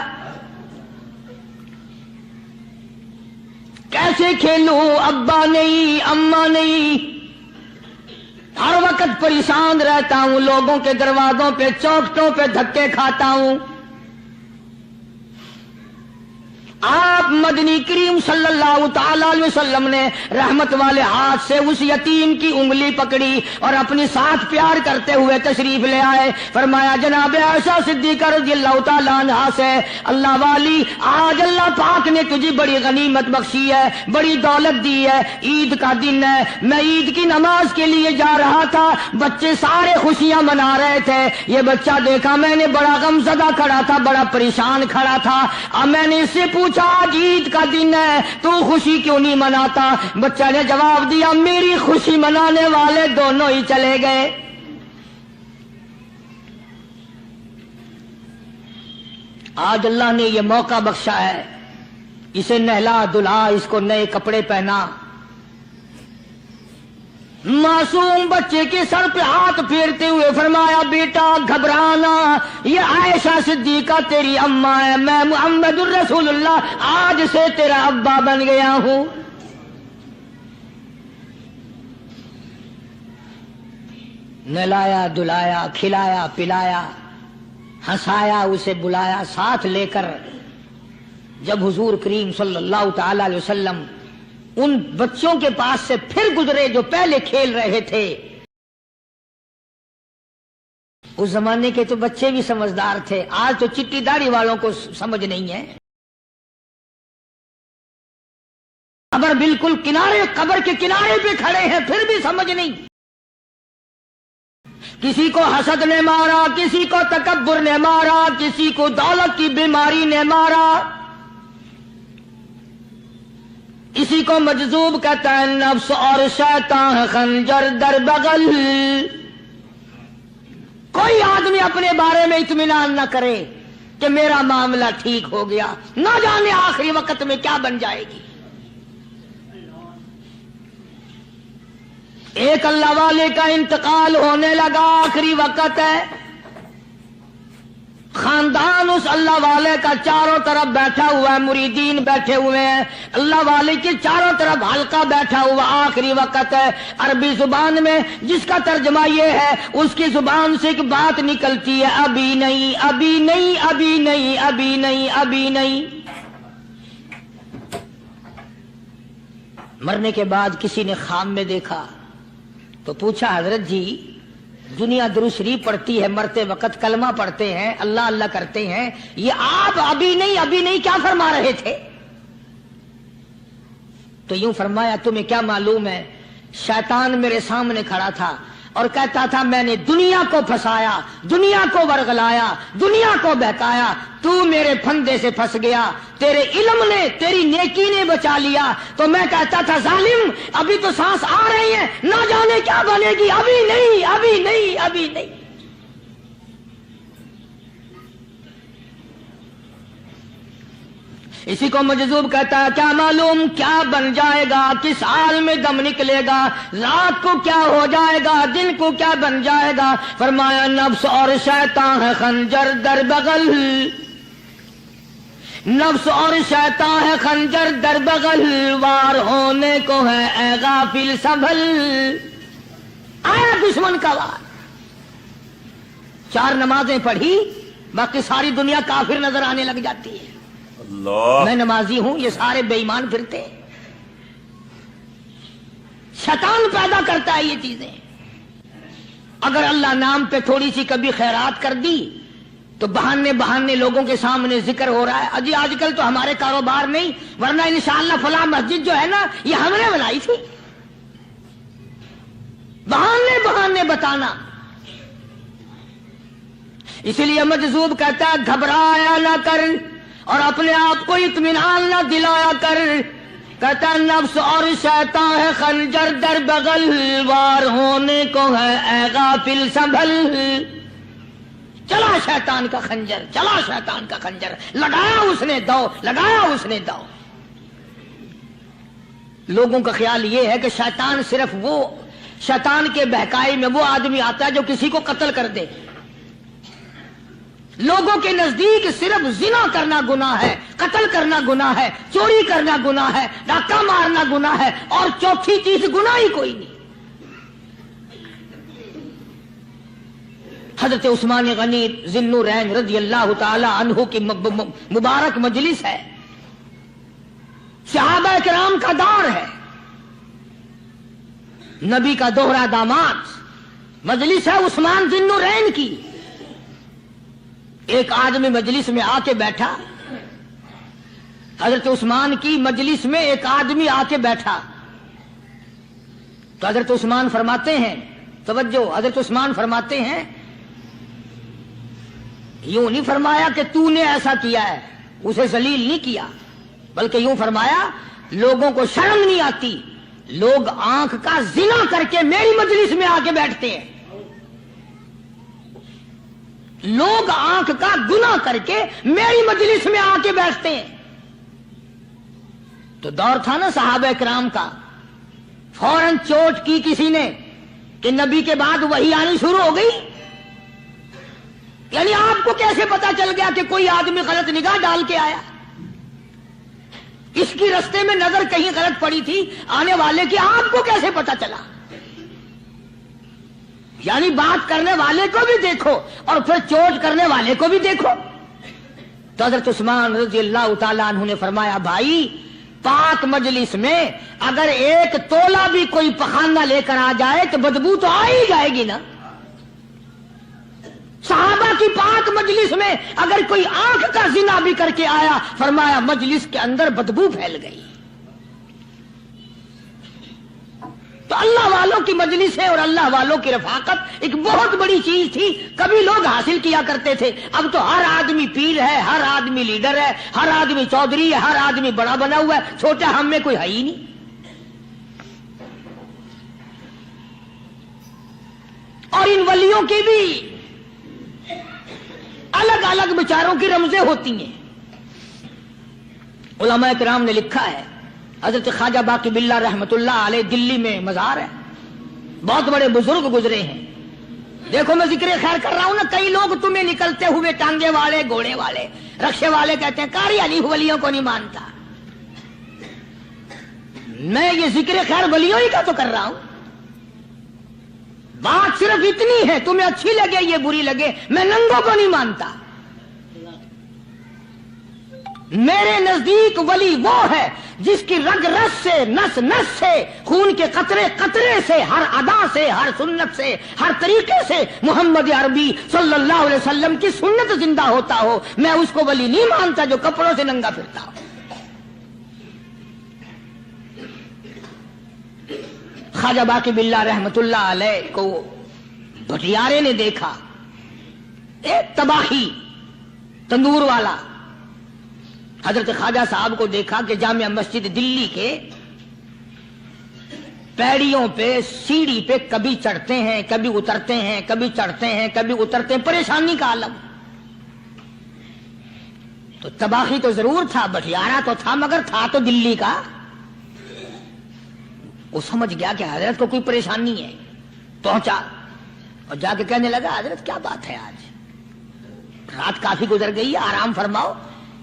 کیسے کھیلوں؟ ابا نہیں، اماں نہیں، ہر وقت پریشان رہتا ہوں، لوگوں کے دروازوں پہ چوکھٹوں پہ دھکے کھاتا ہوں۔ آپ مدنی کریم صلی اللہ تعالی علیہ وسلم نے رحمت والے ہاتھ سے اس یتیم کی انگلی پکڑی اور اپنی ساتھ پیار کرتے ہوئے تشریف لے آئے، فرمایا جناب عائشہ صدیقہ رضی اللہ تعالی عنہا سے اللہ والی آج اللہ پاک نے تجھے بڑی غنیمت بخشی ہے، بڑی دولت دی ہے، عید کا دن ہے، میں عید کی نماز کے لیے جا رہا تھا، بچے سارے خوشیاں منا رہے تھے، یہ بچہ دیکھا میں نے بڑا غمزدہ کھڑا تھا، بڑا پریشان کھڑا تھا، اب میں نے اس سے پوچھا آج عید کا دن ہے تو خوشی کیوں نہیں مناتا؟ بچہ نے جواب دیا میری خوشی منانے والے دونوں ہی چلے گئے۔ آج اللہ نے یہ موقع بخشا ہے، اسے نہلا دھلا، اس کو نئے کپڑے پہنا، معصوم بچے کے سر پہ ہاتھ پھیرتے ہوئے فرمایا بیٹا گھبرانا، یہ عائشہ صدیقہ تیری اماں ہے، میں محمد الرسول اللہ آج سے تیرا ابا بن گیا ہوں۔ نہلایا دھلایا، کھلایا پلایا، ہنسایا، اسے بلایا ساتھ لے کر، جب حضور کریم صلی اللہ تعالی علیہ وسلم ان بچوں کے پاس سے پھر گزرے جو پہلے کھیل رہے تھے، اس زمانے کے تو بچے بھی سمجھدار تھے، آج تو چٹی داڑھی والوں کو سمجھ نہیں ہے، قبر بالکل کنارے، قبر کے کنارے پہ کھڑے ہیں پھر بھی سمجھ نہیں۔ کسی کو حسد نے مارا، کسی کو تکبر نے مارا، کسی کو دولت کی بیماری نے مارا، اسی کو مجذوب کہتا ہے، نفس اور شیطان خنجر در بغل۔ کوئی آدمی اپنے بارے میں اطمینان نہ کرے کہ میرا معاملہ ٹھیک ہو گیا، نہ جانے آخری وقت میں کیا بن جائے گی۔ ایک اللہ والے کا انتقال ہونے لگا، آخری وقت ہے، خاندان اس اللہ والے کا چاروں طرف بیٹھا ہوا ہے، مریدین بیٹھے ہوئے ہیں، اللہ والے کے چاروں طرف حلقہ بیٹھا ہوا، آخری وقت ہے۔ عربی زبان میں جس کا ترجمہ یہ ہے، اس کی زبان سے ایک بات نکلتی ہے، ابھی نہیں، ابھی نہیں، ابھی نہیں، ابھی نہیں، ابھی نہیں۔ مرنے کے بعد کسی نے خواب میں دیکھا تو پوچھا حضرت جی دنیا درود شریف پڑھتی ہے، مرتے وقت کلمہ پڑھتے ہیں، اللہ اللہ کرتے ہیں، یہ آپ ابھی نہیں ابھی نہیں کیا فرما رہے تھے؟ تو یوں فرمایا تمہیں کیا معلوم ہے، شیطان میرے سامنے کھڑا تھا اور کہتا تھا میں نے دنیا کو پھنسایا، دنیا کو ورغلایا، دنیا کو بہکایا، تو میرے پھندے سے پھنس گیا، تیرے علم نے، تیری نیکی نے بچا لیا۔ تو میں کہتا تھا ظالم ابھی تو سانس آ رہی ہے، نہ جانے کیا بنے گی، ابھی نہیں، ابھی نہیں، ابھی نہیں۔ اسی کو مجذوب کہتا ہے، کیا معلوم کیا بن جائے گا، کس حال میں دم نکلے گا، رات کو کیا ہو جائے گا، دن کو کیا بن جائے گا؟ فرمایا نفس اور شیطان ہے خنجر در بغل۔ نفس اور شیطان ہے خنجر در بغل، وار ہونے کو ہے اے غافل سنبھل. آیا دشمن کا وار. 4 نمازیں پڑھی، باقی ساری دنیا کافر نظر آنے لگ جاتی ہے. اللہ میں نمازی ہوں، یہ سارے بے ایمان پھرتے ہیں. شیطان پیدا کرتا ہے یہ چیزیں. اگر اللہ نام پہ تھوڑی سی کبھی خیرات کر دی تو بہانے لوگوں کے سامنے ذکر ہو رہا ہے. اجی آج کل تو ہمارے کاروبار نہیں، ورنہ انشاءاللہ فلاں مسجد جو ہے نا یہ ہم نے بنائی تھی. بہانے بتانا. اسی لیے مجذوب کہتا ہے گھبرایا نہ کر اور اپنے آپ کو اطمینان نہ دلایا کر. کہتا نفس اور شیطان ہے خنجر در بغل، وار ہونے کو ہے اے غافل سنبھل. چلا شیطان کا خنجر، چلا شیطان کا خنجر، لگایا اس نے دو. لوگوں کا خیال یہ ہے کہ شیطان صرف وہ، شیطان کے بہکائی میں وہ آدمی آتا ہے جو کسی کو قتل کر دے. لوگوں کے نزدیک صرف زنا کرنا گناہ ہے، قتل کرنا گناہ ہے، چوری کرنا گناہ ہے، ڈاکہ مارنا گناہ ہے، اور چوتھی چیز گناہ ہی کوئی نہیں. حضرت عثمان غنی ذی النورین رضی اللہ تعالی عنہ کی مبارک مجلس ہے، صحابہ کرام کا دور ہے، نبی کا دوہرا داماد. مجلس ہے عثمان ذی النورین کی. ایک آدمی مجلس میں آ کے بیٹھا، حضرت عثمان کی مجلس میں ایک آدمی آ کے بیٹھا تو حضرت عثمان فرماتے ہیں، توجہ، حضرت عثمان فرماتے ہیں، یوں نہیں فرمایا کہ تو نے ایسا کیا ہے، اسے ذلیل نہیں کیا، بلکہ یوں فرمایا لوگوں کو شرم نہیں آتی، لوگ آنکھ کا زنا کر کے میری مجلس میں آ کے بیٹھتے ہیں، لوگ آنکھ کا گناہ کر کے میری مجلس میں آ کے بیٹھتے ہیں. تو دور تھا نا صحابہ کرام کا. فوراً چوٹ کی کسی نے کہ نبی کے بعد وحی آنی شروع ہو گئی. یعنی آپ کو کیسے پتا چل گیا کہ کوئی آدمی غلط نگاہ ڈال کے آیا؟ اس کی رستے میں نظر کہیں غلط پڑی تھی آنے والے کی، آپ کو کیسے پتا چلا؟ یعنی بات کرنے والے کو بھی دیکھو اور پھر چوٹ کرنے والے کو بھی دیکھو. تو حضرت عثمان رضی اللہ تعالیٰ عنہ نے فرمایا بھائی پاک مجلس میں اگر ایک تولا بھی کوئی پخانہ لے کر آ جائے تو بدبو تو آ ہی جائے گی نا. صحابہ کی پاک مجلس میں اگر کوئی آنکھ کا زنا بھی کر کے آیا، فرمایا مجلس کے اندر بدبو پھیل گئی. تو اللہ والوں کی مجلسیں اور اللہ والوں کی رفاقت ایک بہت بڑی چیز تھی. کبھی لوگ حاصل کیا کرتے تھے، اب تو ہر آدمی پیر ہے، ہر آدمی لیڈر ہے، ہر آدمی چودھری ہے، ہر آدمی بڑا بنا ہوا ہے، چھوٹا ہم میں کوئی ہے ہی نہیں. اور ان ولیوں کی بھی الگ الگ بیچاروں کی رمزیں ہوتی ہیں. علماء کرام نے لکھا ہے، حضرت خواجہ باقی باللہ رحمت اللہ علیہ دلی میں مزار ہے، بہت بڑے بزرگ گزرے ہیں. دیکھو میں ذکر خیر کر رہا ہوں نا، کئی لوگ تمہیں نکلتے ہوئے ٹانگے والے، گھوڑے والے، رکشے والے کہتے ہیں قاری علی ولیوں کو نہیں مانتا. میں یہ ذکر خیر ولیوں ہی کا تو کر رہا ہوں. بات صرف اتنی ہے، تمہیں اچھی لگے یہ بری لگے، میں ننگوں کو نہیں مانتا. میرے نزدیک ولی وہ ہے جس کی رگ رس سے، نس نس سے، خون کے قطرے قطرے سے، ہر ادا سے، ہر سنت سے، ہر طریقے سے محمد عربی صلی اللہ علیہ وسلم کی سنت زندہ ہوتا ہو. میں اس کو ولی نہیں مانتا جو کپڑوں سے ننگا پھرتا ہو. خواجہ باقی باللہ رحمت اللہ علیہ کو بھٹیارے نے دیکھا، ایک تباہی تندور والا. حضرت خواجہ صاحب کو دیکھا کہ جامع مسجد دلی کے پیڑیوں پہ، سیڑھی پہ کبھی چڑھتے ہیں، کبھی اترتے ہیں، کبھی چڑھتے ہیں، کبھی اترتے ہیں، پریشانی کا عالم. تو تباہی تو ضرور تھا، بٹیارہ تو تھا، مگر تھا تو دلی کا. وہ سمجھ گیا کہ حضرت کو کوئی پریشانی ہے. پہنچا اور جا کے کہنے لگا حضرت کیا بات ہے، آج رات کافی گزر گئی ہے، آرام فرماؤ.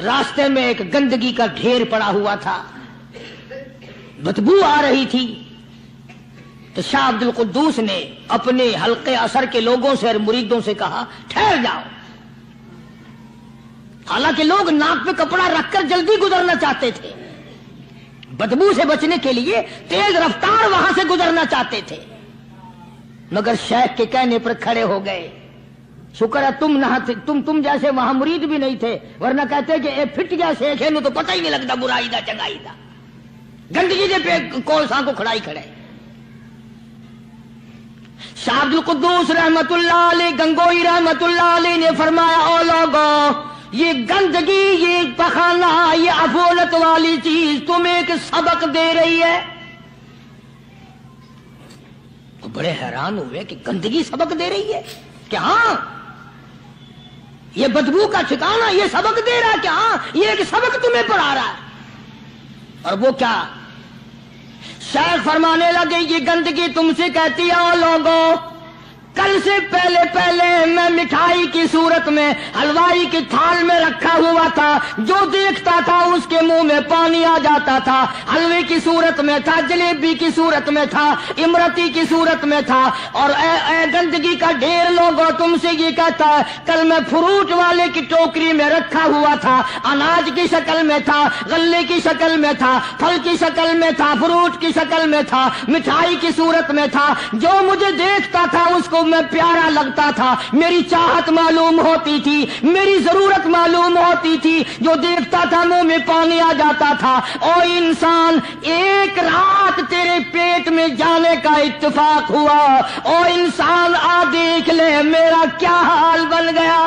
راستے میں ایک گندگی کا ڈھیر پڑا ہوا تھا، بدبو آ رہی تھی، تو شاہ عبد القدوس نے اپنے حلقے اثر کے لوگوں سے اور مریدوں سے کہا ٹھہر جاؤ۔ حالانکہ لوگ ناک پہ کپڑا رکھ کر جلدی گزرنا چاہتے تھے، بدبو سے بچنے کے لیے تیز رفتار وہاں سے گزرنا چاہتے تھے، مگر شیخ کے کہنے پر کھڑے ہو گئے۔ شکر ہے تم جیسے وہاں مرید بھی نہیں تھے، ورنہ کہتے کہ اے پھٹ گیا شیخ ہے، تو پتہ ہی نہیں لگتا برائی دا چنگائی دا، گندگی دے پہ کولساں کو کھڑائی کھڑے۔ شاہ عبد القدوس رحمت اللہ علیہ گنگوئی رحمت اللہ علیہ نے فرمایا او لوگوں، یہ گندگی، یہ پخانہ، یہ افولت والی چیز تمہیں ایک سبق دے رہی ہے۔ تو بڑے حیران ہوئے کہ گندگی سبق دے رہی ہے کہ ہاں یہ بدبو کا ٹھکانہ یہ سبق دے رہا ہے کہ ہاں یہ ایک سبق تمہیں پڑھا رہا ہے۔ اور وہ کیا؟ شیخ فرمانے لگے یہ گندگی تم سے کہتی ہے او لوگوں، کل سے پہلے میں مٹھائی کی صورت میں حلوائی کی تھال میں رکھا ہوا تھا، جو دیکھتا تھا اس کے منہ میں پانی آ جاتا تھا، حلوے کی صورت میں تھا، جلیبی کی صورت میں تھا، امرتی کی صورت میں تھا، اور اے گندگی کا ڈھیر لوگوں تم سے یہ کہتا ہے کل میں فروٹ والے کی ٹوکری میں رکھا ہوا تھا، اناج کی شکل میں تھا، غلے کی شکل میں تھا، پھل کی شکل میں تھا، فروٹ کی شکل میں تھا، مٹھائی کی صورت میں تھا، جو مجھے دیکھتا تھا اس کو میں پیارا لگتا تھا، میری چاہت معلوم ہوتی تھی، میری ضرورت معلوم ہوتی تھی، جو دیکھتا تھا منہ میں پانی آ جاتا تھا۔ او انسان، ایک رات تیرے پیٹ میں جانے کا اتفاق ہوا، او انسان آ دیکھ لے میرا کیا حال بن گیا۔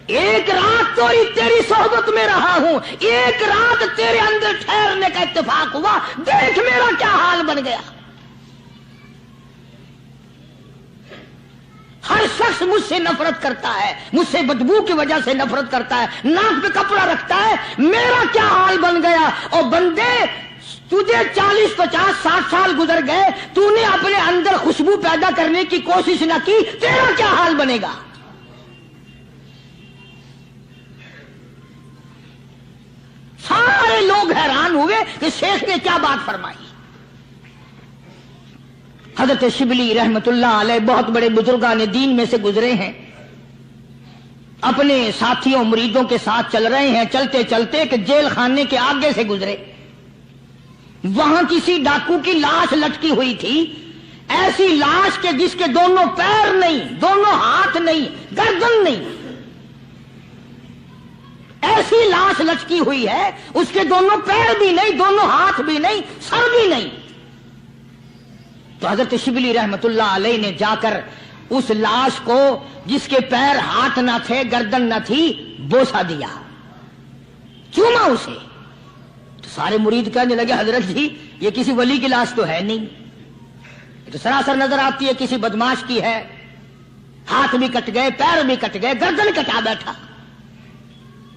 ایک رات تو تیری صحبت میں رہا ہوں، ایک رات تیرے اندر ٹھہرنے کا اتفاق ہوا، دیکھ میرا کیا حال بن گیا۔ ہر شخص مجھ سے نفرت کرتا ہے، مجھ سے بدبو کی وجہ سے نفرت کرتا ہے، ناک پہ کپڑا رکھتا ہے، میرا کیا حال بن گیا۔ اور بندے تجھے 40 50 60 سال گزر گئے، تو نے اپنے اندر خوشبو پیدا کرنے کی کوشش نہ کی، تیرا کیا حال بنے گا۔ سارے لوگ حیران ہوئے کہ شیخ نے کیا بات فرمائی۔ حضرت شبلی رحمت اللہ علیہ بہت بڑے بزرگان دین میں سے گزرے ہیں، اپنے ساتھیوں مریدوں کے ساتھ چل رہے ہیں، چلتے چلتے کہ جیل خانے کے آگے سے گزرے، وہاں کسی ڈاکو کی لاش لٹکی ہوئی تھی، ایسی لاش کے جس کے دونوں پیر نہیں، دونوں ہاتھ نہیں، گردن نہیں، ایسی لاش لٹکی ہوئی ہے، اس کے دونوں پیر بھی نہیں، دونوں ہاتھ بھی نہیں، سر بھی نہیں۔ تو حضرت شبلی رحمت اللہ علیہ نے جا کر اس لاش کو جس کے پیر ہاتھ نہ تھے، گردن نہ تھی، بوسا دیا، چوما اسے۔ تو سارے مرید کہنے لگے حضرت جی یہ کسی ولی کی لاش تو ہے نہیں، یہ تو سراسر نظر آتی ہے کسی بدماش کی ہے، ہاتھ بھی کٹ گئے، پیر بھی کٹ گئے، گردن کٹا بیٹھا۔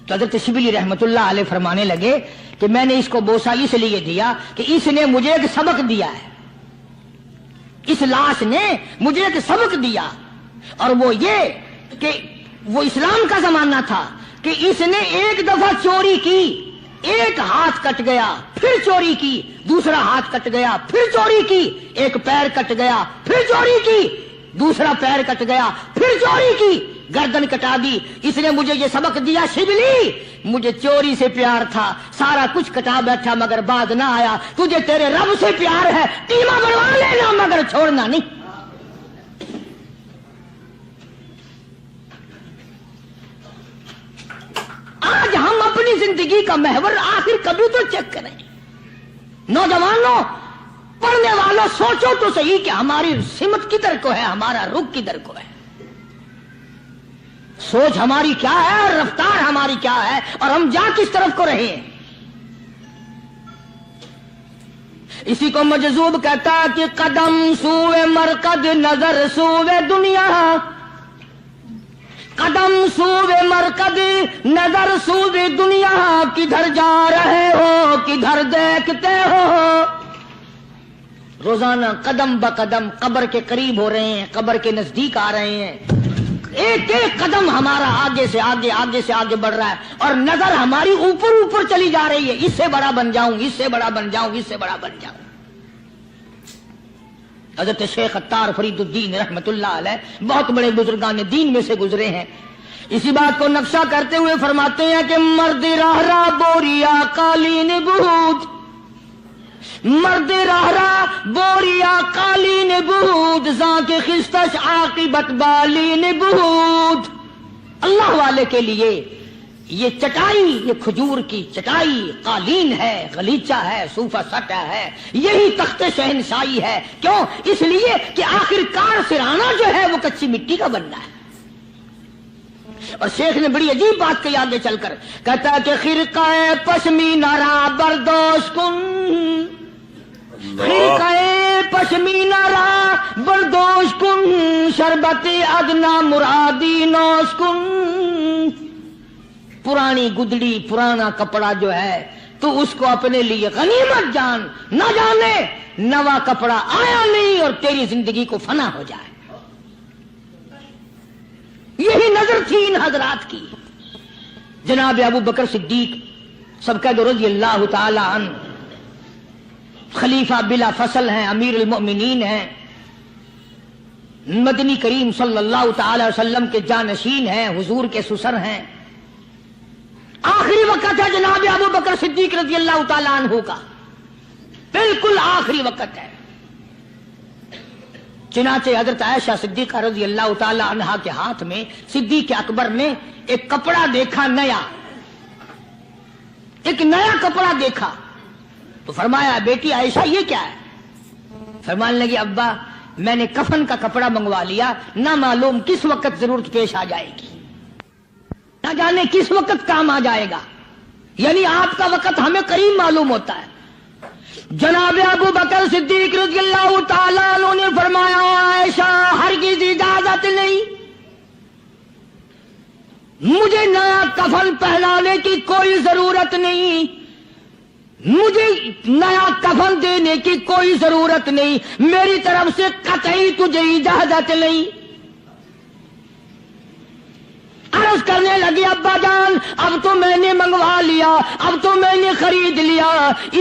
تو حضرت شبلی رحمت اللہ علیہ فرمانے لگے کہ میں نے اس کو بوسا اس لیے دیا کہ اس نے مجھے ایک سبق دیا ہے، اس لاش نے مجھے ایک سبق دیا، اور وہ یہ کہ وہ اسلام کا زمانہ تھا کہ اس نے ایک دفعہ چوری کی، ایک ہاتھ کٹ گیا، پھر چوری کی، دوسرا ہاتھ کٹ گیا، پھر چوری کی، ایک پیر کٹ گیا، پھر چوری کی، دوسرا پیر کٹ گیا، پھر چوری کی، گردن کٹا دی۔ اس نے مجھے یہ سبق دیا شبلی مجھے چوری سے پیار تھا، سارا کچھ کٹا بیٹھا مگر بعد نہ آیا، تجھے تیرے رب سے پیار ہے، ٹیما بنوا لینا مگر چھوڑنا نہیں۔ آج ہم اپنی زندگی کا محور آخر کبھی تو چیک کریں۔ نوجوانوں، پڑھنے والوں، سوچو تو صحیح کہ ہماری سمت کدھر کو ہے، ہمارا رخ کدھر کو ہے، سوچ ہماری کیا ہے اور رفتار ہماری کیا ہے، اور ہم جا کس طرف کو رہے ہیں۔ اسی کو مجذوب کہتا کہ قدم سوئے مرکز، نظر سوئے دنیا، قدم سوئے مرکز، نظر سوئے دنیا، کدھر جا رہے ہو کدھر دیکھتے ہو۔ روزانہ قدم بقدم قبر کے قریب ہو رہے ہیں، قبر کے نزدیک آ رہے ہیں، ایک ایک قدم ہمارا آگے سے آگے آگے سے آگے بڑھ رہا ہے اور نظر ہماری اوپر اوپر چلی جا رہی ہے، اس سے بڑا بن جاؤں، اس سے بڑا بن جاؤں، اس سے بڑا بن جاؤں۔ حضرت شیخ عطار فرید الدین رحمت اللہ علیہ بہت بڑے بزرگان دین میں سے گزرے ہیں، اسی بات کو نقشہ کرتے ہوئے فرماتے ہیں کہ مرد راہ راہ بوریا قالین بود، مرد راہ راہ بوریا قالین بود، زاں کے خستش عاقبت بالین بود۔ اللہ والے کے لیے یہ چٹائی، یہ کھجور کی چٹائی قالین ہے، غلیچہ ہے، صوفہ سٹا ہے، یہی تخت شہنشاہی ہے۔ کیوں؟ اس لیے کہ آخر کار سرانہ جو ہے وہ کچی مٹی کا بننا ہے۔ اور شیخ نے بڑی عجیب بات کہی آگے چل کر، کہتا ہے کہ خرقہ پشمینہ را بردوش کن، خرقہ پشمینہ را بردوش کن، شربت ادنا مرادی نوش کن۔ پرانی گدڑی، پرانا کپڑا جو ہے تو اس کو اپنے لیے غنیمت جان، نہ جانے نوا کپڑا آیا نہیں اور تیری زندگی کو فنا ہو جائے۔ یہی نظر تھی ان حضرات کی۔ جناب ابو بکر صدیق سبقت رضی اللہ تعالی عنہ خلیفہ بلا فصل ہیں، امیر المؤمنین ہیں، مدنی کریم صلی اللہ تعالی وسلم کے جانشین ہیں، حضور کے سسر ہیں۔ آخری وقت ہے جناب ابو بکر صدیق رضی اللہ تعالی عنہ کا، بالکل آخری وقت ہے۔ چنانچہ حضرت عائشہ صدیقہ رضی اللہ تعالی عنہا کے ہاتھ میں صدیق اکبر نے ایک کپڑا دیکھا، نیا، ایک نیا کپڑا دیکھا تو فرمایا بیٹی عائشہ یہ کیا ہے؟ فرمانے لگی ابا میں نے کفن کا کپڑا منگوا لیا، نہ معلوم کس وقت ضرورت پیش آ جائے گی، نہ جانے کس وقت کام آ جائے گا، یعنی آپ کا وقت ہمیں قریب معلوم ہوتا ہے۔ جناب ابو بکر صدیق رضی اللہ تعالیٰ عنہ نے فرمایا عائشہ ہرگز اجازت نہیں، مجھے نیا کفن پہنانے کی کوئی ضرورت نہیں، مجھے نیا کفن دینے کی کوئی ضرورت نہیں، میری طرف سے قطعی تجھے اجازت نہیں۔ عرض کرنے لگی ابا جان اب تو میں نے منگوا لیا، اب تو میں نے خرید لیا،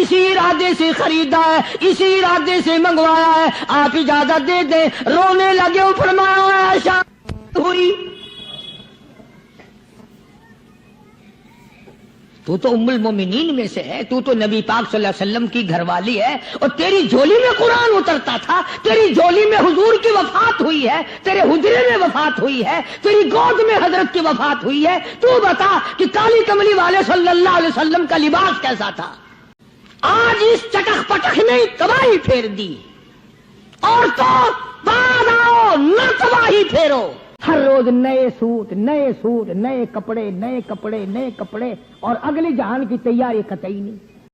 اسی ارادے سے خریدا ہے، اسی ارادے سے منگوایا ہے، آپ اجازت دے دیں۔ رونے لگے، فرمایا عائشہ ہوئی تو تو ام المومنین میں سے ہے، تو نبی پاک صلی اللہ علیہ وسلم کی گھر والی ہے، اور تیری جھولی میں قرآن اترتا تھا، تیری جھولی میں حضور کی وفات ہوئی ہے، تیرے حجرے میں وفات ہوئی ہے، تیری گود میں حضرت کی وفات ہوئی ہے، تو بتا کہ کالی کملی والے صلی اللہ علیہ وسلم کا لباس کیسا تھا؟ آج اس چٹخ پٹخ نے تباہی پھیر دی، اور تو بعد آؤ نہ تباہی پھیرو۔ ہر روز نئے سوٹ، نئے سوٹ، نئے کپڑے، نئے کپڑے، نئے کپڑے، اور اگلے جہان کی تیاری قطعی نہیں۔